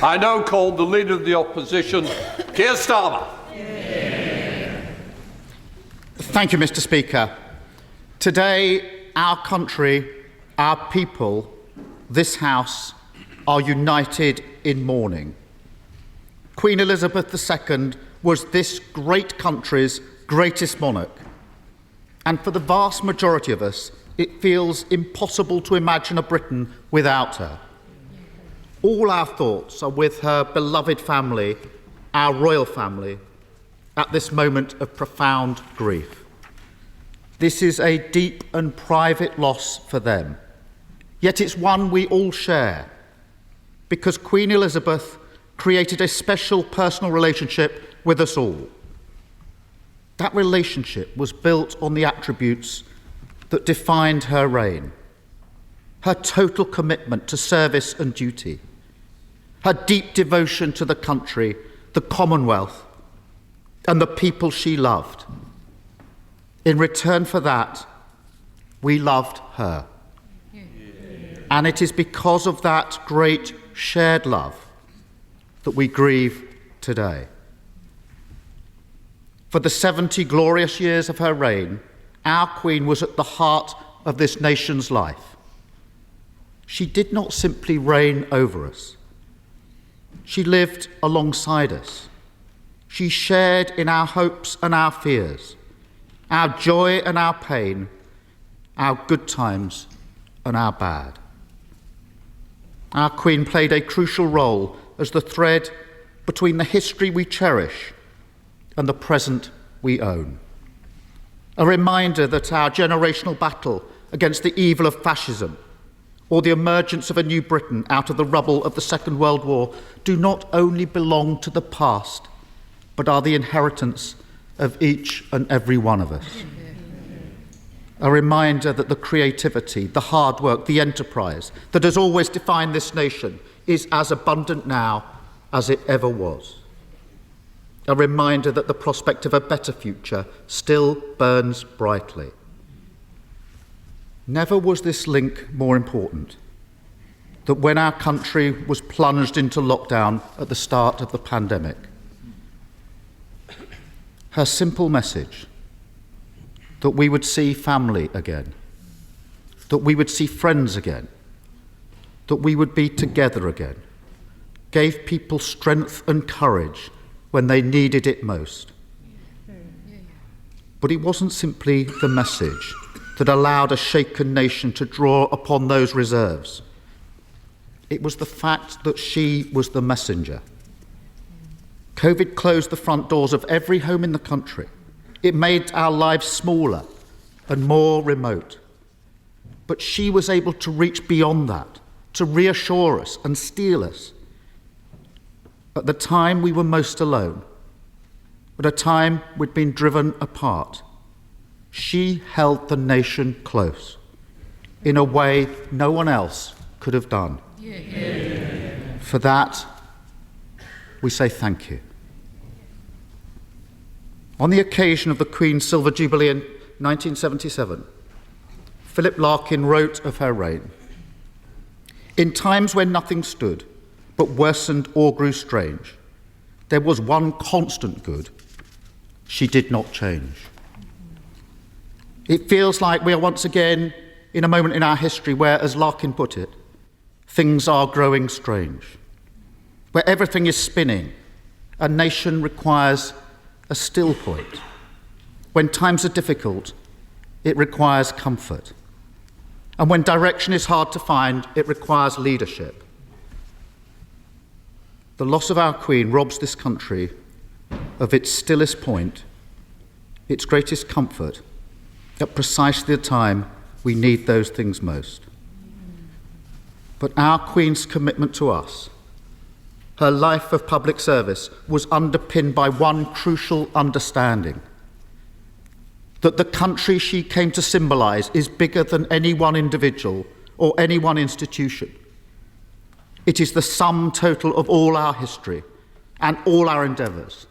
I now call the Leader of the Opposition, Keir Starmer. Thank you, Mr. Speaker. Today, our country, our people, this House, are united in mourning. Queen Elizabeth II was this great country's greatest monarch. And for the vast majority of us, it feels impossible to imagine a Britain without her. All our thoughts are with her beloved family, our royal family, at this moment of profound grief. This is a deep and private loss for them, yet it's one we all share, because Queen Elizabeth created a special personal relationship with us all. That relationship was built on the attributes that defined her reign: her total commitment to service and duty, her deep devotion to the country, the Commonwealth, and the people she loved. In return for that, we loved her. And it is because of that great shared love that we grieve today. For the 70 glorious years of her reign, our Queen was at the heart of this nation's life. She did not simply reign over us. She lived alongside us. She shared in our hopes and our fears, our joy and our pain, our good times and our bad. Our Queen played a crucial role as the thread between the history we cherish and the present we own. A reminder that our generational battle against the evil of fascism or the emergence of a new Britain out of the rubble of the Second World War do not only belong to the past, but are the inheritance of each and every one of us. A reminder that the creativity, the hard work, the enterprise that has always defined this nation is as abundant now as it ever was. A reminder that the prospect of a better future still burns brightly. Never was this link more important, that when our country was plunged into lockdown at the start of the pandemic, her simple message that we would see family again, that we would see friends again, that we would be together again, gave people strength and courage when they needed it most. But it wasn't simply the message that allowed a shaken nation to draw upon those reserves. It was the fact that she was the messenger. COVID closed the front doors of every home in the country. It made our lives smaller and more remote. But she was able to reach beyond that, to reassure us and steel us. At the time we were most alone, at a time we'd been driven apart, she held the nation close. in a way no one else could have done. For that, we say thank you. On the occasion of the Queen's Silver Jubilee in 1977, Philip Larkin wrote of her reign, "In times when nothing stood, but worsened or grew strange, there was one constant good: she did not change." It feels like we are once again in a moment in our history where, as Larkin put it, things are growing strange, where everything is spinning. A nation requires a still point. When times are difficult, it requires comfort. And when direction is hard to find, it requires leadership. The loss of our Queen robs this country of its stillest point, its greatest comfort, at precisely the time we need those things most. But our Queen's commitment to us, her life of public service, was underpinned by one crucial understanding: that the country she came to symbolise is bigger than any one individual or any one institution. It is the sum total of all our history and all our endeavours,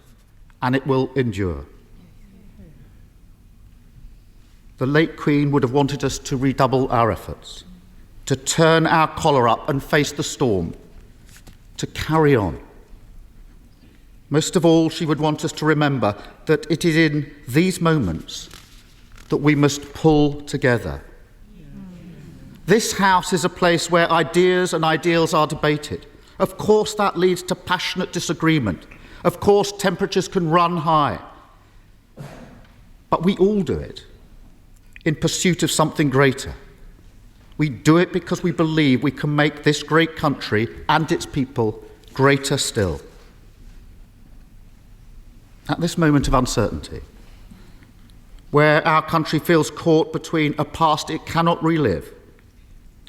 and it will endure. The late Queen would have wanted us to redouble our efforts, to turn our collar up and face the storm, to carry on. Most of all, she would want us to remember that it is in these moments that we must pull together. This House is a place where ideas and ideals are debated. Of course, that leads to passionate disagreement. Of course, temperatures can run high. But we all do it in pursuit of something greater. We do it because we believe we can make this great country and its people greater still. At this moment of uncertainty, where our country feels caught between a past it cannot relive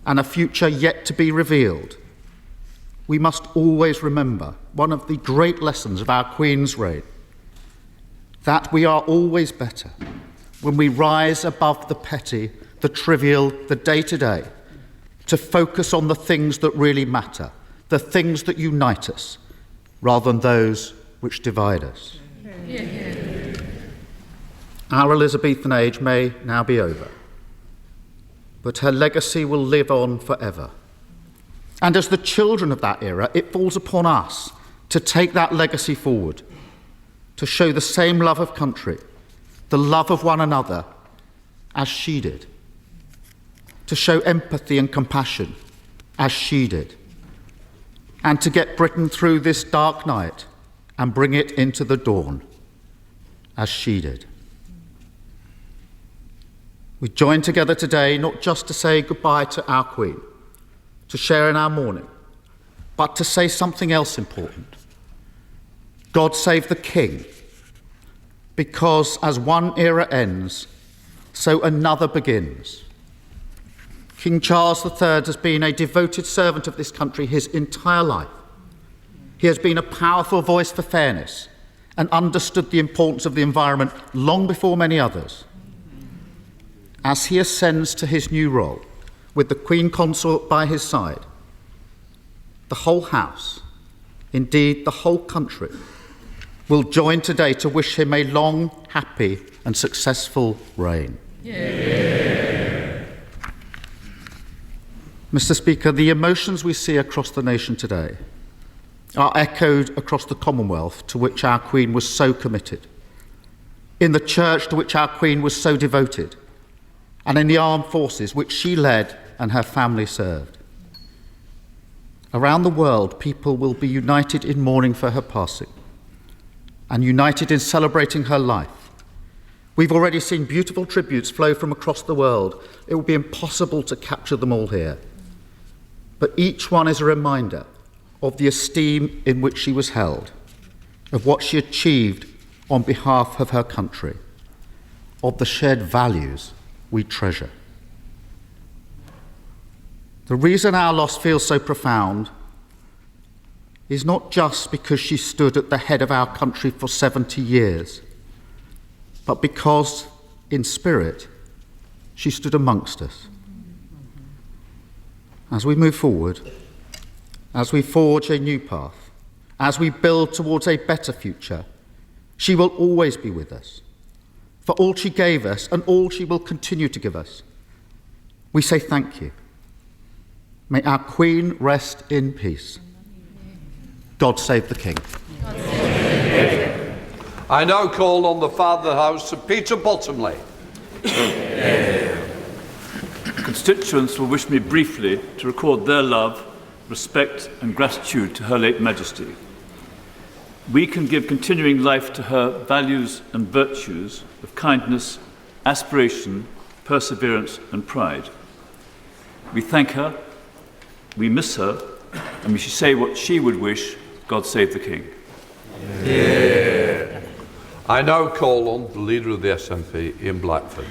and a future yet to be revealed, we must always remember one of the great lessons of our Queen's reign: that we are always better when we rise above the petty, the trivial, the day-to-day, to focus on the things that really matter, the things that unite us, rather than those which divide us. Our Elizabethan age may now be over, but her legacy will live on forever. And as the children of that era, it falls upon us to take that legacy forward, to show the same love of country, the love of one another, as she did, to show empathy and compassion as she did, and to get Britain through this dark night and bring it into the dawn as she did. We join together today not just to say goodbye to our Queen, to share in our mourning, but to say something else important. God save the King, because as one era ends, so another begins. King Charles III has been a devoted servant of this country his entire life. He has been a powerful voice for fairness and understood the importance of the environment long before many others. As he ascends to his new role, with the Queen Consort by his side, the whole House, indeed the whole country, will join today to wish him a long, happy and successful reign. Yeah. Mr. Speaker, the emotions we see across the nation today are echoed across the Commonwealth, to which our Queen was so committed, in the Church, to which our Queen was so devoted, and in the armed forces which she led and her family served. Around the world, people will be united in mourning for her passing and united in celebrating her life. We've already seen beautiful tributes flow from across the world. It will be impossible to capture them all here. But each one is a reminder of the esteem in which she was held, of what she achieved on behalf of her country, of the shared values we treasure. The reason our loss feels so profound is not just because she stood at the head of our country for 70 years, but because, in spirit, she stood amongst us. as we move forward, as we forge a new path, as we build towards a better future, she will always be with us. For all she gave us and all she will continue to give us, we say thank you. May our Queen rest in peace. God save the King. I now call on the Father of the House, Sir Peter Bottomley. Constituents will wish me briefly to record their love, respect and gratitude to Her late Majesty. We can give continuing life to her values and virtues of kindness, aspiration, perseverance and pride. We thank her, we miss her, and we should say what she would wish: God save the King. Yeah. I now call on the Leader of the SNP, Ian Blackford.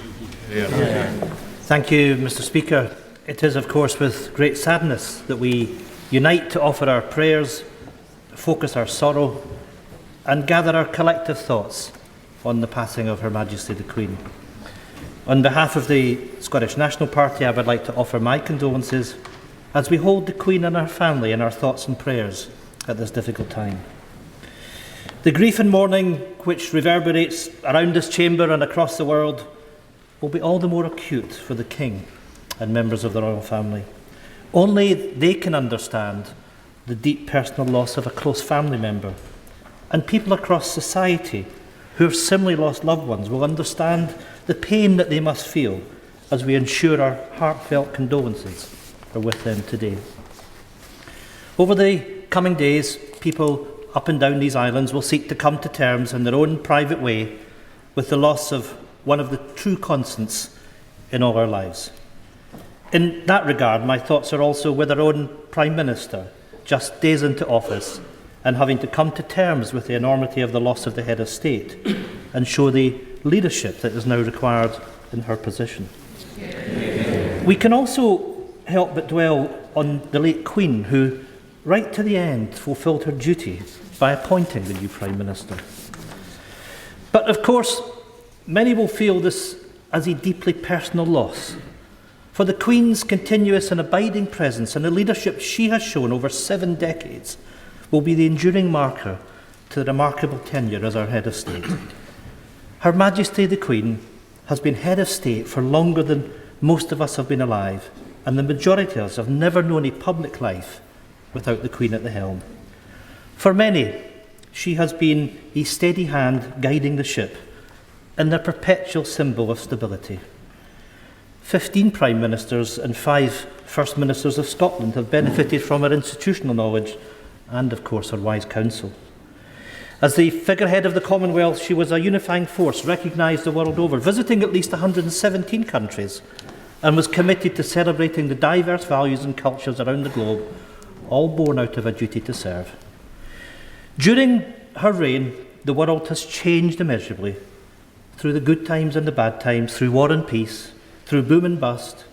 Thank you, Mr. Speaker. It is, of course, with great sadness that we unite to offer our prayers, focus our sorrow, and gather our collective thoughts on the passing of Her Majesty the Queen. On behalf of the Scottish National Party, I would like to offer my condolences as we hold the Queen and her family in our thoughts and prayers at this difficult time. The grief and mourning which reverberates around this chamber and across the world will be all the more acute for the King and members of the royal family. Only they can understand the deep personal loss of a close family member, and people across society who have similarly lost loved ones will understand the pain that they must feel as we ensure our heartfelt condolences are with them today. Over the coming days, people up and down these islands will seek to come to terms in their own private way with the loss of one of the true constants in all our lives. In that regard, my thoughts are also with our own Prime Minister, just days into office and having to come to terms with the enormity of the loss of the head of state and show the leadership that is now required in her position. We can also help but dwell on the late Queen, who right to the end fulfilled her duty by appointing the new Prime Minister. But of course, many will feel this as a deeply personal loss, for the Queen's continuous and abiding presence and the leadership she has shown over 7 decades will be the enduring marker to the remarkable tenure as our head of state. Her Majesty the Queen has been head of state for longer than most of us have been alive, and the majority of us have never known a public life without the Queen at the helm. For many, she has been a steady hand guiding the ship and the perpetual symbol of stability. 15 Prime Ministers and 5 First Ministers of Scotland have benefited from her institutional knowledge and, of course, her wise counsel. As the figurehead of the Commonwealth, she was a unifying force recognised the world over, visiting at least 117 countries, and was committed to celebrating the diverse values and cultures around the globe, all born out of a duty to serve. During her reign, the world has changed immeasurably, through the good times and the bad times, through war and peace, through boom and bust,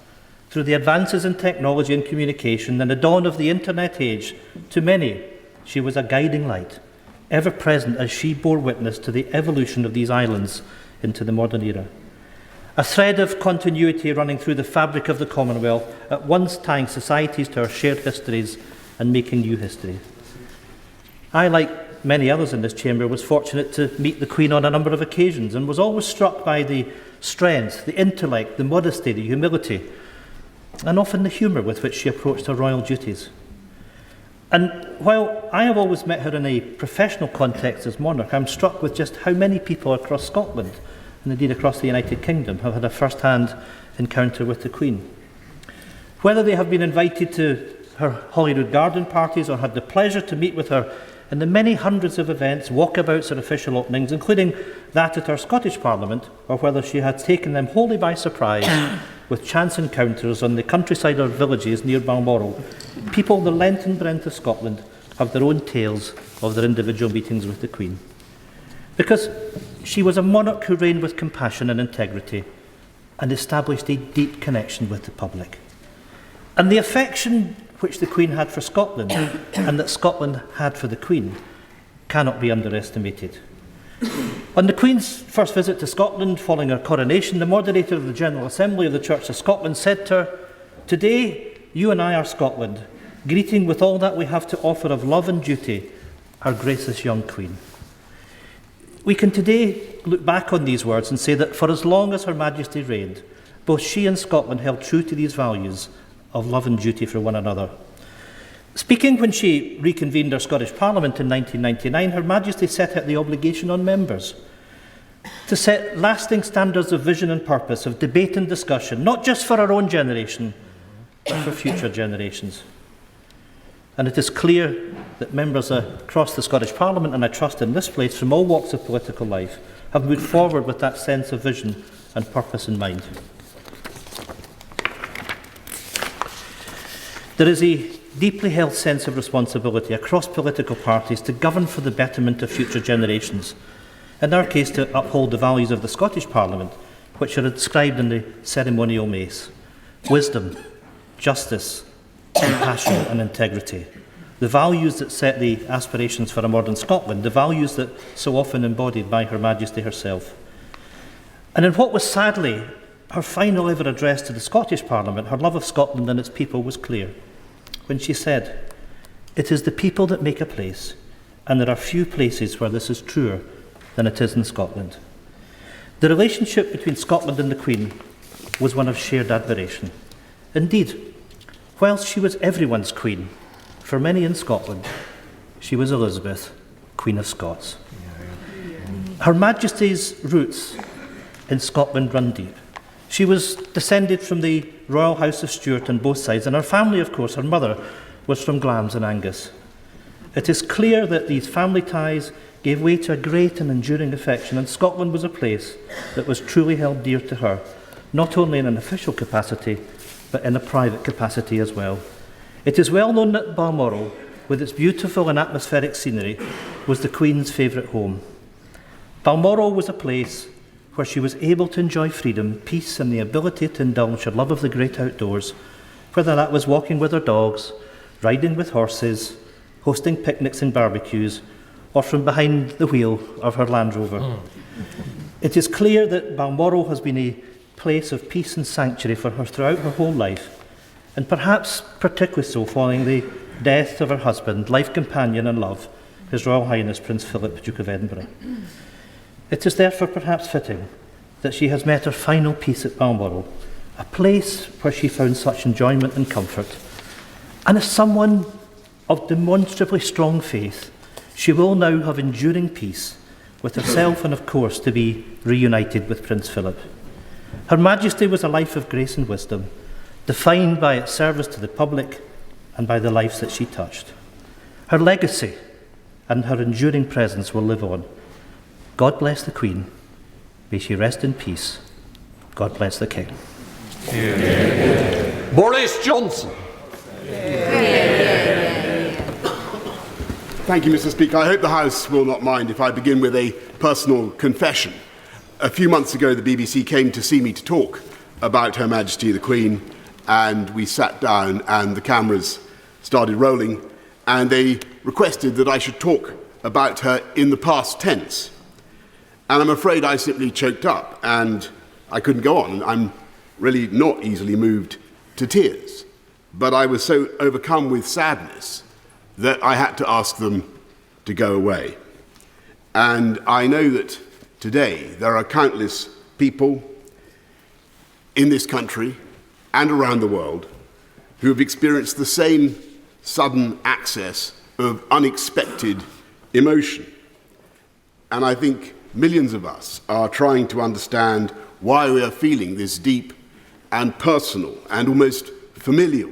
through the advances in technology and communication and the dawn of the internet age. To many, she was a guiding light, ever present as she bore witness to the evolution of these islands into the modern era. A thread of continuity running through the fabric of the Commonwealth, at once tying societies to our shared histories and making new history. I, like many others in this chamber, was fortunate to meet the Queen on a number of occasions and was always struck by the strength, the intellect, the modesty, the humility, and often the humour with which she approached her royal duties. And while I have always met her in a professional context as monarch, I'm struck with just how many people across Scotland, and indeed across the United Kingdom, have had a first-hand encounter with the Queen. Whether they have been invited to her Holyrood garden parties or had the pleasure to meet with her in the many hundreds of events, walkabouts and official openings, including that at our Scottish Parliament, or whether she had taken them wholly by surprise with chance encounters on the countryside or villages near Balmoral, people the length and breadth of Scotland have their own tales of their individual meetings with the Queen. Because she was a monarch who reigned with compassion and integrity and established a deep connection with the public. And the affection which the Queen had for Scotland and that Scotland had for the Queen cannot be underestimated. On the Queen's first visit to Scotland following her coronation, the moderator of the General Assembly of the Church of Scotland said to her, "Today you and I are Scotland, greeting with all that we have to offer of love and duty our gracious young Queen. We can today look back on these words and say that for as long as Her Majesty reigned, both she and Scotland held true to these values of love and duty for one another. Speaking when she reconvened our Scottish Parliament in 1999, Her Majesty set out the obligation on members to set lasting standards of vision and purpose, of debate and discussion, not just for our own generation, but for future generations. And it is clear that members across the Scottish Parliament, and I trust in this place, from all walks of political life, have moved forward with that sense of vision and purpose in mind. There is a deeply held sense of responsibility across political parties to govern for the betterment of future generations. In our case, to uphold the values of the Scottish Parliament, which are inscribed in the ceremonial mace: wisdom, justice, compassion and integrity. The values that set the aspirations for a modern Scotland, the values that so often embodied by Her Majesty herself. And in what was sadly her final ever address to the Scottish Parliament, her love of Scotland and its people was clear when she said, "It is the people that make a place, and there are few places where this is truer than it is in Scotland." The relationship between Scotland and the Queen was one of shared admiration. Indeed, whilst she was everyone's Queen, for many in Scotland, she was Elizabeth, Queen of Scots. Her Majesty's roots in Scotland run deep. She was descended from the Royal House of Stuart on both sides, and her family, of course, her mother, was from Glamis and Angus. It is clear that these family ties gave way to a great and enduring affection, and Scotland was a place that was truly held dear to her, not only in an official capacity, but in a private capacity as well. It is well known that Balmoral, with its beautiful and atmospheric scenery, was the Queen's favourite home. Balmoral was a place where she was able to enjoy freedom, peace and the ability to indulge her love of the great outdoors, whether that was walking with her dogs, riding with horses, hosting picnics and barbecues, or from behind the wheel of her Land Rover. It is clear that Balmoral has been a place of peace and sanctuary for her throughout her whole life, and perhaps particularly so following the death of her husband, life companion and love, His Royal Highness Prince Philip, Duke of Edinburgh. It is therefore perhaps fitting that she has met her final peace at Balmoral, a place where she found such enjoyment and comfort. And as someone of demonstrably strong faith, she will now have enduring peace with herself and, of course, to be reunited with Prince Philip. Her Majesty was a life of grace and wisdom, defined by its service to the public and by the lives that she touched. Her legacy and her enduring presence will live on. God bless the Queen. May she rest in peace. God bless the King. Boris Johnson. Thank you, Mr. Speaker. I hope the House will not mind if I begin with a personal confession. A few months ago, the BBC came to see me to talk about Her Majesty the Queen, and we sat down and the cameras started rolling, and they requested that I should talk about her in the past tense. And I'm afraid I simply choked up and I couldn't go on. I'm really not easily moved to tears, but I was so overcome with sadness that I had to ask them to go away. And I know that today there are countless people in this country and around the world who have experienced the same sudden access of unexpected emotion. And I think millions of us are trying to understand why we are feeling this deep and personal and almost familial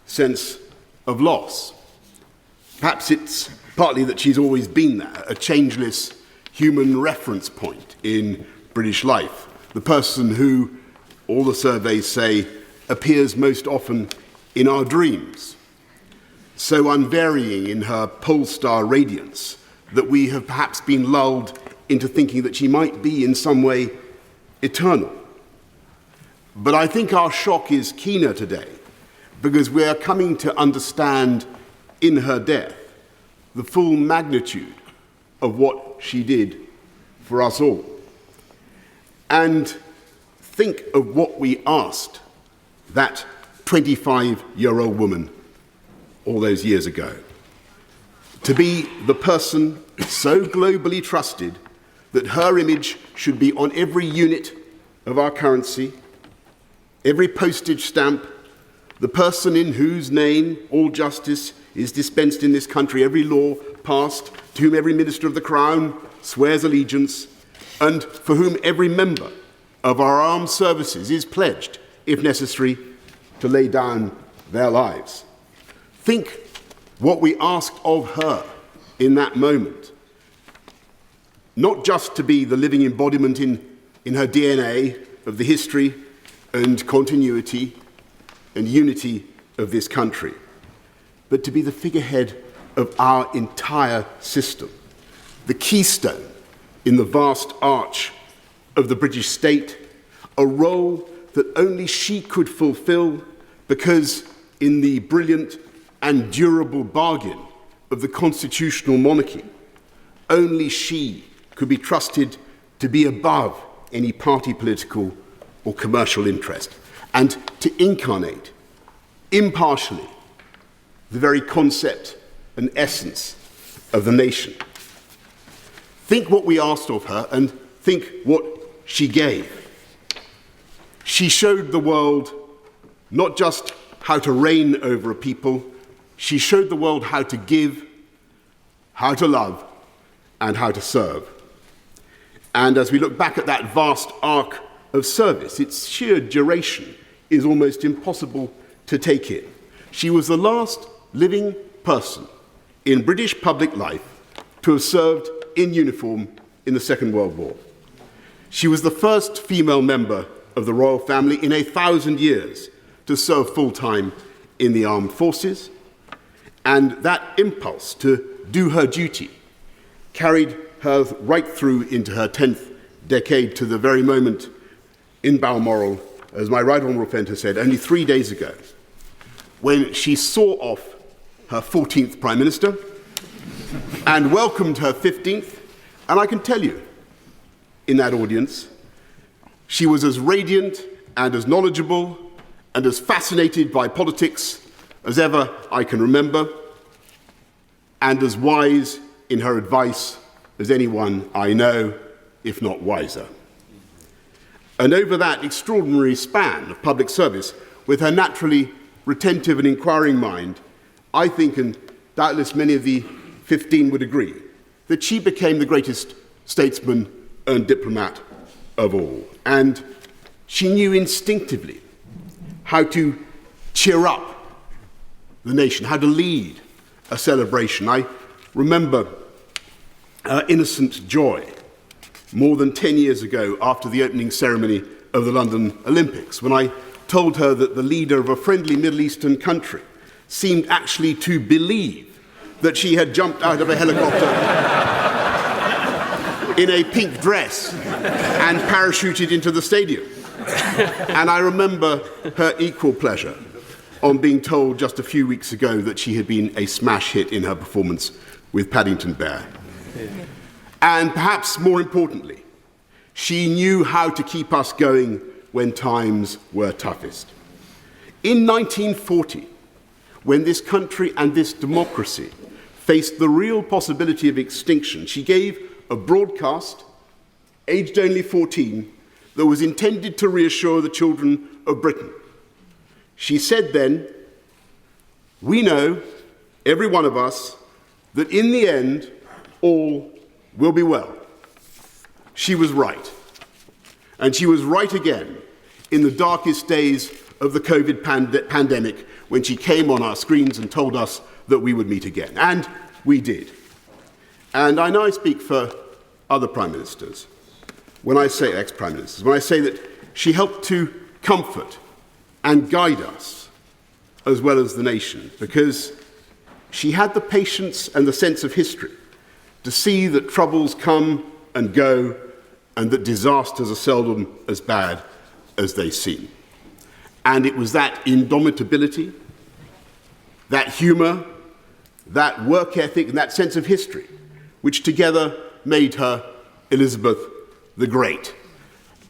sense of loss. Perhaps it's partly that she's always been there, a changeless human reference point in British life, the person who, all the surveys say, appears most often in our dreams, so unvarying in her pole star radiance that we have perhaps been lulled into thinking that she might be in some way eternal. But I think our shock is keener today because we are coming to understand in her death the full magnitude of what she did for us all. And think of what we asked that 25-year-old woman all those years ago. To be the person so globally trusted that her image should be on every unit of our currency, every postage stamp, the person in whose name all justice is dispensed in this country, every law passed, to whom every minister of the Crown swears allegiance, and for whom every member of our armed services is pledged, if necessary, to lay down their lives. Think what we asked of her in that moment. Not just to be the living embodiment in her DNA of the history and continuity and unity of this country, but to be the figurehead of our entire system, the keystone in the vast arch of the British state, a role that only she could fulfill because in the brilliant and durable bargain of the constitutional monarchy, only she could be trusted to be above any party political or commercial interest, and to incarnate impartially the very concept and essence of the nation. Think what we asked of her and think what she gave. She showed the world not just how to reign over a people, she showed the world how to give, how to love, and how to serve. And as we look back at that vast arc of service, its sheer duration is almost impossible to take in. She was the last living person in British public life to have served in uniform in the Second World War. She was the first female member of the royal family in 1,000 years to serve full-time in the armed forces, and that impulse to do her duty carried her right through into her 10th decade to the very moment in Balmoral, as my right honourable friend has said, only 3 days ago, when she saw off her 14th Prime Minister and welcomed her 15th. And I can tell you, in that audience, she was as radiant and as knowledgeable and as fascinated by politics as ever I can remember, and as wise in her advice as anyone I know, if not wiser. And over that extraordinary span of public service, with her naturally retentive and inquiring mind, I think, and doubtless many of the 15 would agree, that she became the greatest statesman and diplomat of all. And she knew instinctively how to cheer up the nation, how to lead a celebration. I remember her innocent joy more than 10 years ago after the opening ceremony of the London Olympics, when I told her that the leader of a friendly Middle Eastern country seemed actually to believe that she had jumped out of a helicopter in a pink dress and parachuted into the stadium. And I remember her equal pleasure on being told just a few weeks ago that she had been a smash hit in her performance with Paddington Bear. And perhaps more importantly, she knew how to keep us going when times were toughest. In 1940, when this country and this democracy faced the real possibility of extinction, she gave a broadcast, aged only 14, that was intended to reassure the children of Britain. She said then, "We know, every one of us, that in the end, all will be well." She was right. And she was right again in the darkest days of the COVID pandemic, when she came on our screens and told us that we would meet again. And we did. And I know I speak for other prime ministers when I say, ex-prime ministers, when I say that she helped to comfort and guide us as well as the nation, because she had the patience and the sense of history to see that troubles come and go and that disasters are seldom as bad as they seem. And it was that indomitability, that humour, that work ethic and that sense of history which together made her Elizabeth the Great.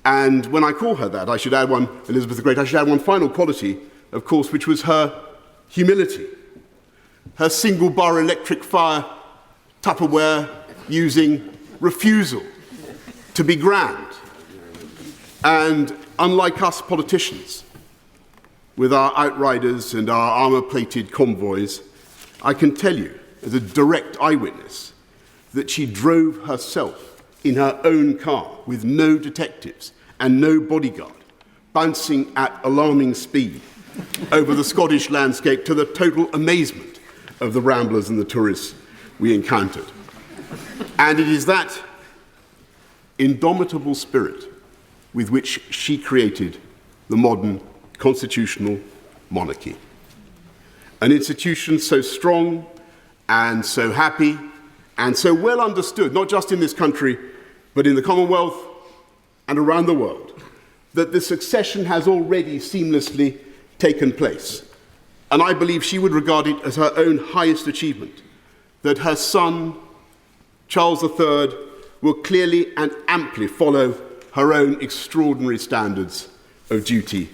And when I call her that, I should add one, Elizabeth the Great, I should add one final quality of course, which was her humility, her single-bar electric fire Tupperware using refusal to be grand. And unlike us politicians, with our outriders and our armour-plated convoys, I can tell you, as a direct eyewitness, that she drove herself in her own car with no detectives and no bodyguard, bouncing at alarming speed over the Scottish landscape to the total amazement of the ramblers and the tourists we encountered. And it is that indomitable spirit with which she created the modern constitutional monarchy. An institution so strong and so happy and so well understood, not just in this country, but in the Commonwealth and around the world, that the succession has already seamlessly taken place. And I believe she would regard it as her own highest achievement, that her son, Charles III, will clearly and amply follow her own extraordinary standards of duty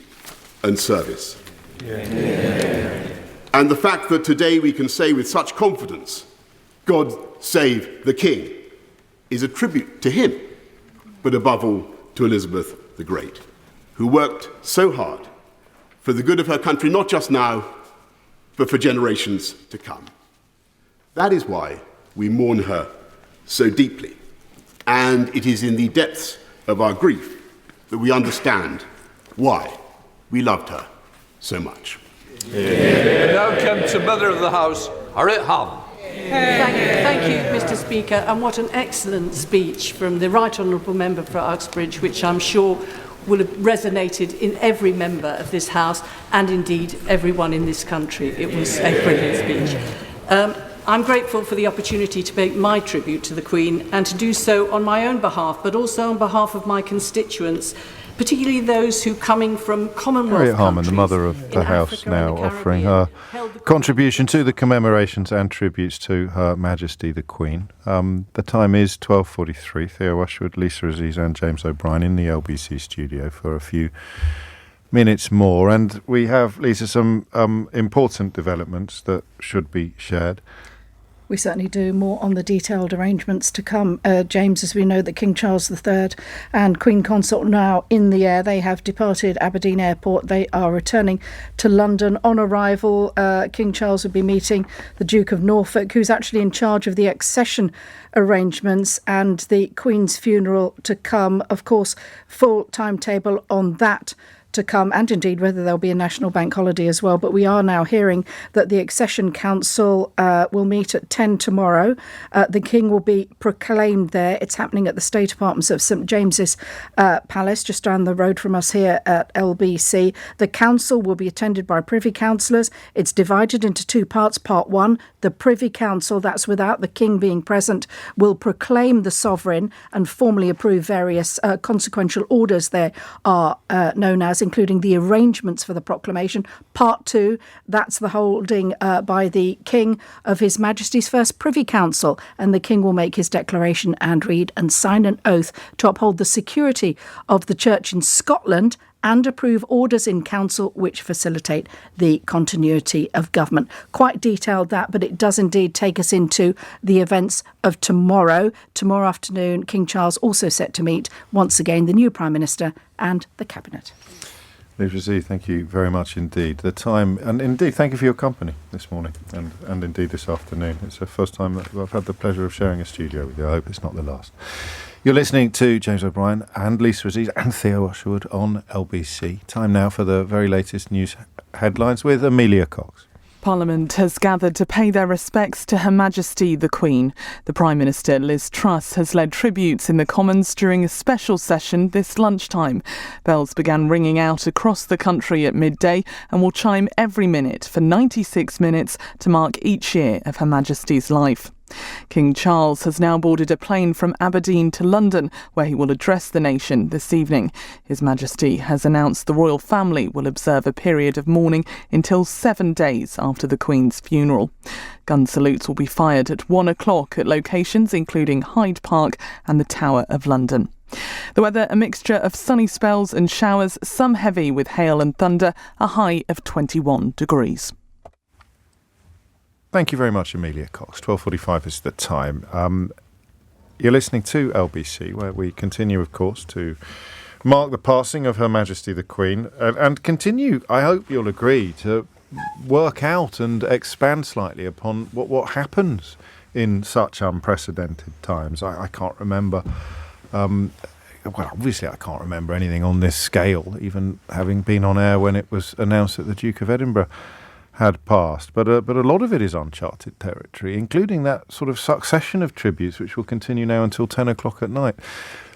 and service. Yeah. And the fact that today we can say with such confidence, God save the King, is a tribute to him, but above all to Elizabeth the Great, who worked so hard for the good of her country, not just now, but for generations to come. That is why we mourn her so deeply. And it is in the depths of our grief that we understand why we loved her so much. We now come to Mother of the House, Harriet Harman. Thank you, Mr. Speaker, and what an excellent speech from the Right Honourable Member for Uxbridge, which I'm sure will have resonated in every member of this House and indeed everyone in this country. It was a brilliant speech. I'm grateful for the opportunity to pay my tribute to the Queen and to do so on my own behalf, but also on behalf of my constituents, particularly those who, coming from Commonwealth Harriet Harman, the countries mother of the House, Africa now offering her contribution to the commemorations and tributes to Her Majesty the Queen. The time is 12:43. Theo Washwood, Lisa Aziz and James O'Brien in the LBC studio for a few minutes more. And we have, Lisa, some important developments that should be shared. We certainly do. More on the detailed arrangements to come. James, as we know, that King Charles III and Queen Consort now in the air. They have departed Aberdeen Airport. They are returning to London. On arrival, King Charles will be meeting the Duke of Norfolk, who's actually in charge of the accession arrangements, and the Queen's funeral to come. Of course, full timetable on that to come, and indeed whether there'll be a national bank holiday as well. But we are now hearing that the Accession Council will meet at 10 tomorrow. The King will be proclaimed there. It's happening at the State Apartments of St James's Palace, just down the road from us here at LBC. The council will be attended by Privy Councillors. It's divided into two parts. Part one, the Privy Council, that's without the King being present, will proclaim the sovereign and formally approve various consequential orders there are known as, including the arrangements for the proclamation. Part two, that's the holding by the King of His Majesty's first Privy Council, and the King will make his declaration and read and sign an oath to uphold the security of the Church in Scotland and approve orders in council which facilitate the continuity of government. Quite detailed that, but it does indeed take us into the events of tomorrow. Tomorrow afternoon, King Charles also set to meet once again the new Prime Minister and the Cabinet. Lisa, thank you very much indeed. The time, and indeed, thank you for your company this morning and indeed this afternoon. It's the first time that I've had the pleasure of sharing a studio with you. I hope it's not the last. You're listening to James O'Brien and Lisa Aziz and Theo Washwood on LBC. Time now for the very latest news headlines with Amelia Cox. Parliament has gathered to pay their respects to Her Majesty the Queen. The Prime Minister, Liz Truss, has led tributes in the Commons during a special session this lunchtime. Bells began ringing out across the country at midday and will chime every minute for 96 minutes to mark each year of Her Majesty's life. King Charles has now boarded a plane from Aberdeen to London, where he will address the nation this evening. His Majesty has announced the royal family will observe a period of mourning until 7 days after the Queen's funeral. Gun salutes will be fired at 1 o'clock at locations including Hyde Park and the Tower of London. The weather, a mixture of sunny spells and showers, some heavy with hail and thunder, a high of 21 degrees. Thank you very much, Amelia Cox. 12:45 is the time. You're listening to LBC, where we continue, of course, to mark the passing of Her Majesty the Queen and continue, I hope you'll agree, to work out and expand slightly upon what happens in such unprecedented times. I can't remember, well, obviously I can't remember anything on this scale, even having been on air when it was announced that the Duke of Edinburgh had passed. But a lot of it is uncharted territory, including that sort of succession of tributes which will continue now until 10 o'clock at night.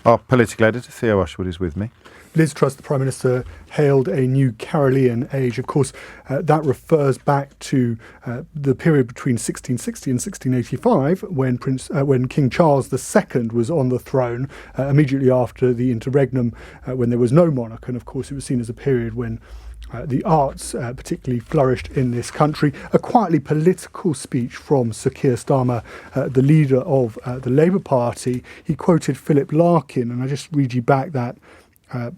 Our political editor, Theo Ushwood, is with me. Liz Truss, the Prime Minister, hailed a new Carolean age. Of course, that refers back to the period between 1660 and 1685, when King Charles II was on the throne, immediately after the interregnum, when there was no monarch. And of course, it was seen as a period when the arts particularly flourished in this country. A quietly political speech from Sir Keir Starmer, the leader of the Labour Party. He quoted Philip Larkin, and I just read you back that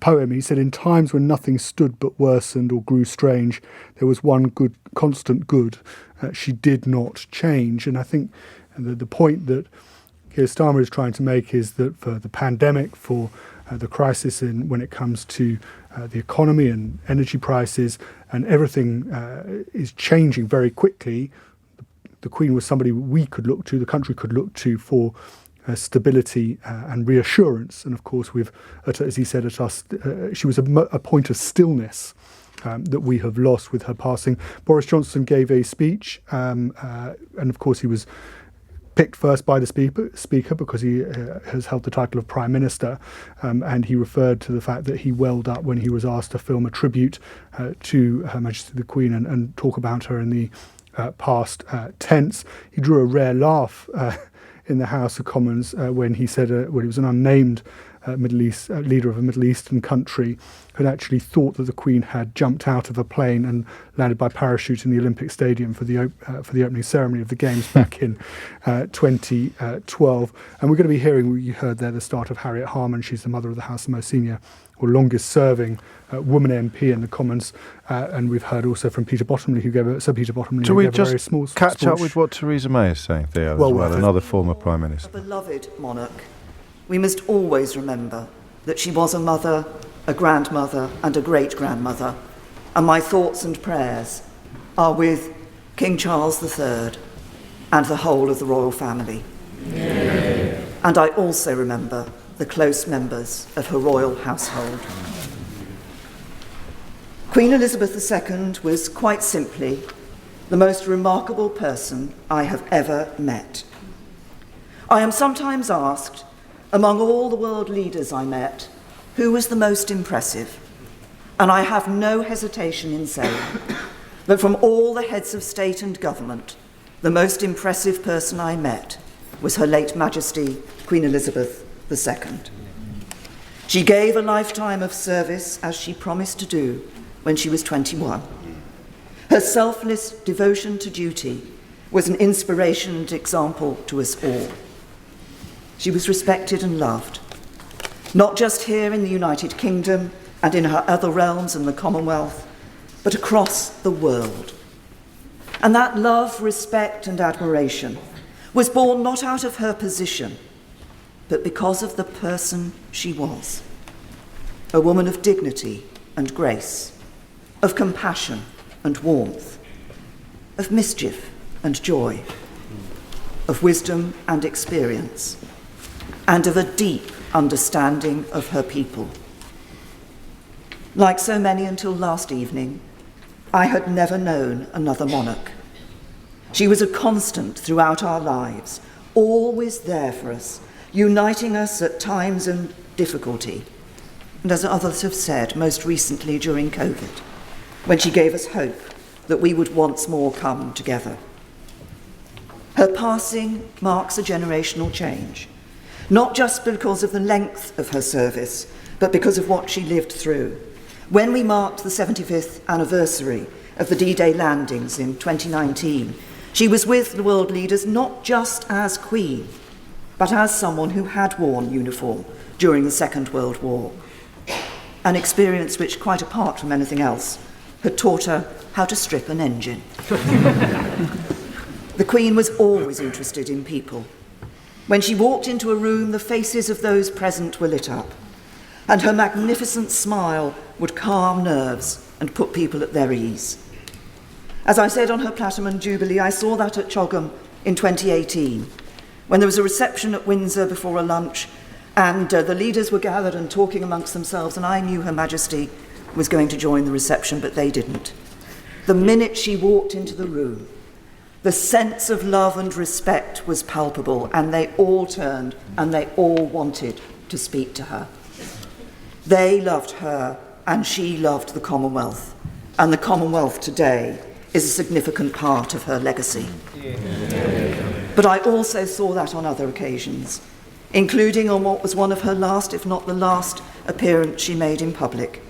poem. He said, "In times when nothing stood but worsened or grew strange, there was one good, constant good. She did not change." And I think the point that Keir Starmer is trying to make is that for the pandemic, for the crisis when it comes to the economy and energy prices, and everything is changing very quickly, the Queen was somebody we could look to, the country could look to for stability and reassurance. And of course, as he said, she was a point of stillness that we have lost with her passing. Boris Johnson gave a speech, and of course he was picked first by the speaker because he has held the title of Prime Minister, and he referred to the fact that he welled up when he was asked to film a tribute to Her Majesty the Queen and talk about her in the past tense. He drew a rare laugh in the House of Commons when he said, when he was an unnamed leader of a Middle Eastern country, had actually thought that the Queen had jumped out of a plane and landed by parachute in the Olympic Stadium for the opening ceremony of the Games back in 2012. And we're going to be hearing, you heard there, the start of Harriet Harman. She's the mother of the House's most senior or longest serving woman MP in the Commons. And we've heard also from Peter Bottomley, Sir Peter Bottomley, Do who we gave a very just small catch up with what Theresa May is saying, Theo, as well, another former Prime Minister? A beloved monarch, we must always remember that she was a mother, a grandmother and a great-grandmother, and my thoughts and prayers are with King Charles III and the whole of the royal family. Yeah. And I also remember the close members of her royal household. Queen Elizabeth II was quite simply the most remarkable person I have ever met. I am sometimes asked, among all the world leaders I met, who was the most impressive? And I have no hesitation in saying that from all the heads of state and government, the most impressive person I met was Her late Majesty, Queen Elizabeth II. She gave a lifetime of service as she promised to do when she was 21. Her selfless devotion to duty was an inspiration and example to us all. She was respected and loved, not just here in the United Kingdom and in her other realms and the Commonwealth, but across the world. And that love, respect and admiration was born not out of her position, but because of the person she was. A woman of dignity and grace, of compassion and warmth, of mischief and joy, of wisdom and experience, and of a deep understanding of her people. Like so many until last evening, I had never known another monarch. She was a constant throughout our lives, always there for us, uniting us at times of difficulty, and as others have said, most recently during COVID, when she gave us hope that we would once more come together. Her passing marks a generational change, not just because of the length of her service, but because of what she lived through. When we marked the 75th anniversary of the D-Day landings in 2019, she was with the world leaders not just as Queen, but as someone who had worn uniform during the Second World War, an experience which, quite apart from anything else, had taught her how to strip an engine. The Queen was always interested in people. When she walked into a room, the faces of those present were lit up, and her magnificent smile would calm nerves and put people at their ease. As I said on her Platinum Jubilee, I saw that at Chogham in 2018, when there was a reception at Windsor before a lunch, and the leaders were gathered and talking amongst themselves, and I knew Her Majesty was going to join the reception, but they didn't. The minute she walked into the room, the sense of love and respect was palpable, and they all turned and they all wanted to speak to her. They loved her, and she loved the Commonwealth, and the Commonwealth today is a significant part of her legacy. But I also saw that on other occasions, including on what was one of her last, if not the last, appearance she made in public,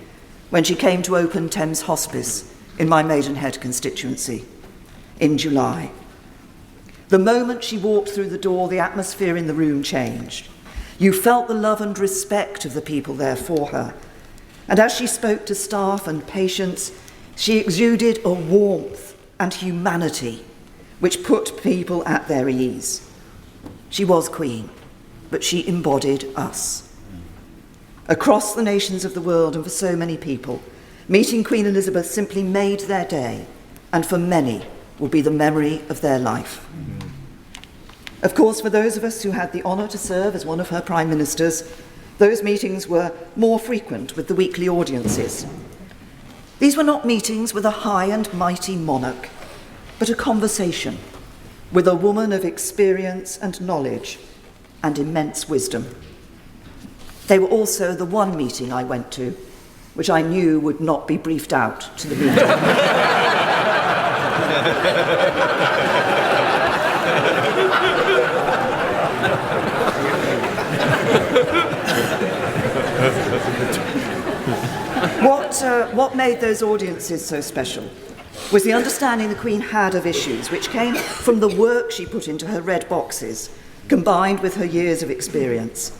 when she came to open Thames Hospice in my Maidenhead constituency in July. The moment she walked through the door, the atmosphere in the room changed. You felt the love and respect of the people there for her. And as she spoke to staff and patients, she exuded a warmth and humanity which put people at their ease. She was Queen, but she embodied us. Across the nations of the world and for so many people, meeting Queen Elizabeth simply made their day, and for many will be the memory of their life. Of course, for those of us who had the honour to serve as one of her prime ministers, those meetings were more frequent with the weekly audiences. These were not meetings with a high and mighty monarch, but a conversation with a woman of experience and knowledge and immense wisdom. They were also the one meeting I went to, which I knew would not be briefed out to the media. What made those audiences so special was the understanding the Queen had of issues which came from the work she put into her red boxes, combined with her years of experience.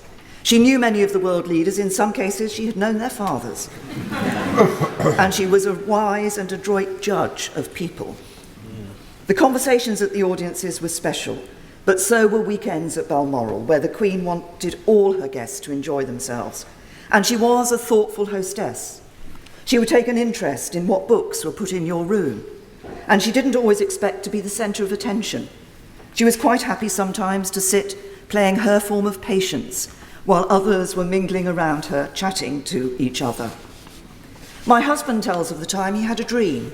She knew many of the world leaders. In some cases, she had known their fathers. And she was a wise and adroit judge of people. The conversations at the audiences were special, but so were weekends at Balmoral, where the Queen wanted all her guests to enjoy themselves. And she was a thoughtful hostess. She would take an interest in what books were put in your room, and she didn't always expect to be the centre of attention. She was quite happy sometimes to sit playing her form of Patience, while others were mingling around her, chatting to each other. My husband tells of the time he had a dream.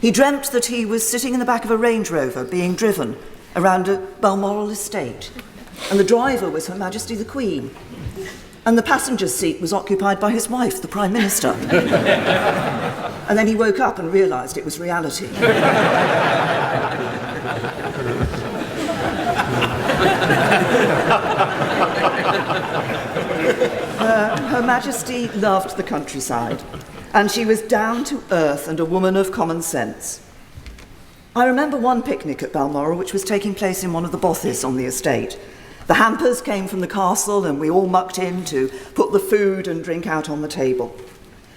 He dreamt that he was sitting in the back of a Range Rover being driven around a Balmoral estate, and the driver was Her Majesty the Queen, and the passenger's seat was occupied by his wife, the Prime Minister. And then he woke up and realised it was reality. Her Majesty loved the countryside, and she was down to earth and a woman of common sense. I remember one picnic at Balmoral which was taking place in one of the bothes on the estate. The hampers came from the castle and we all mucked in to put the food and drink out on the table.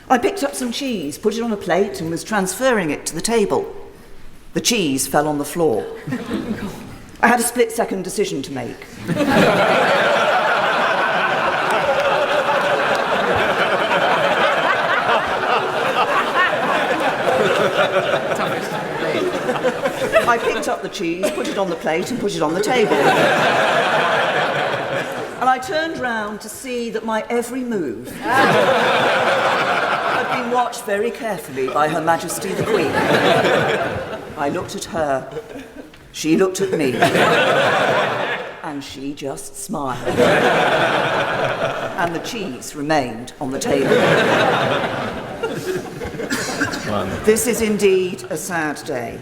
I picked up some cheese, put it on a plate and was transferring it to the table. The cheese fell on the floor. I had a split-second decision to make. I picked up the cheese, put it on the plate and put it on the table. And I turned round to see that my every move had been watched very carefully by Her Majesty the Queen. I looked at her, she looked at me, and she just smiled. And the cheese remained on the table. This is indeed a sad day,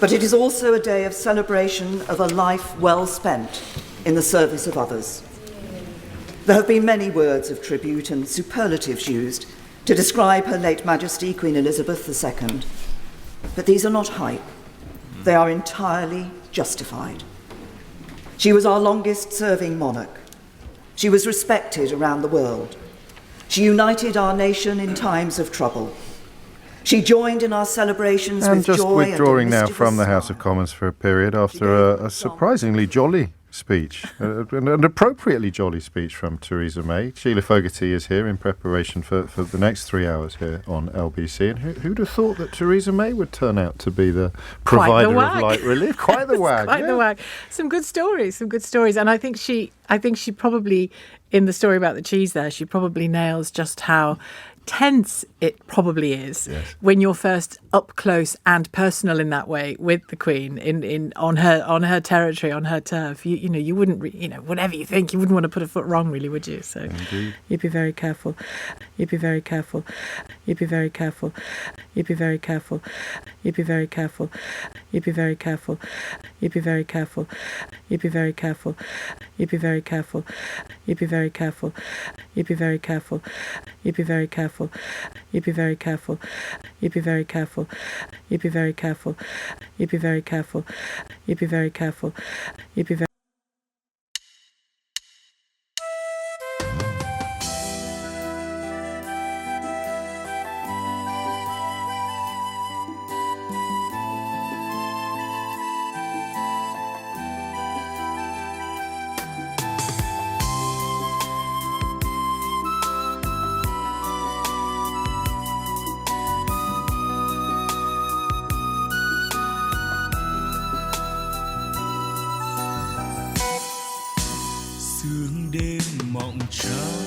but it is also a day of celebration of a life well spent in the service of others. There have been many words of tribute and superlatives used to describe Her late Majesty Queen Elizabeth II, but these are not hype. They are entirely justified. She was our longest-serving monarch. She was respected around the world. She united our nation in times of trouble. She joined in our celebrations and with just joy withdrawing and a now from the House of Commons for a period after a surprisingly jolly speech, an appropriately jolly speech from Theresa May. Sheila Fogarty is here in preparation for the next 3 hours here on LBC. And who'd have thought that Theresa May would turn out to be the provider of light relief? Quite the wag. Quite the wag. Some good stories. And I think she probably, in the story about the cheese there, she probably nails just how tense it probably is when you're first up close and personal in that way with the Queen on her territory, on her turf. You wouldn't whatever you think, you wouldn't want to put a foot wrong, really, would you? So indeed. You'd be very careful. You'd be very careful. You'd be very careful. You'd be very careful. You'd be very careful. You'd be very careful. You'd be very careful. You'd be very careful. You'd be very careful. You'd be very careful. You'd be very careful. You'd be very careful. You'd be very careful. You'd be very careful. You'd be very careful. You'd be very careful. You'd be very careful. You'd be very sương đêm mộng trắng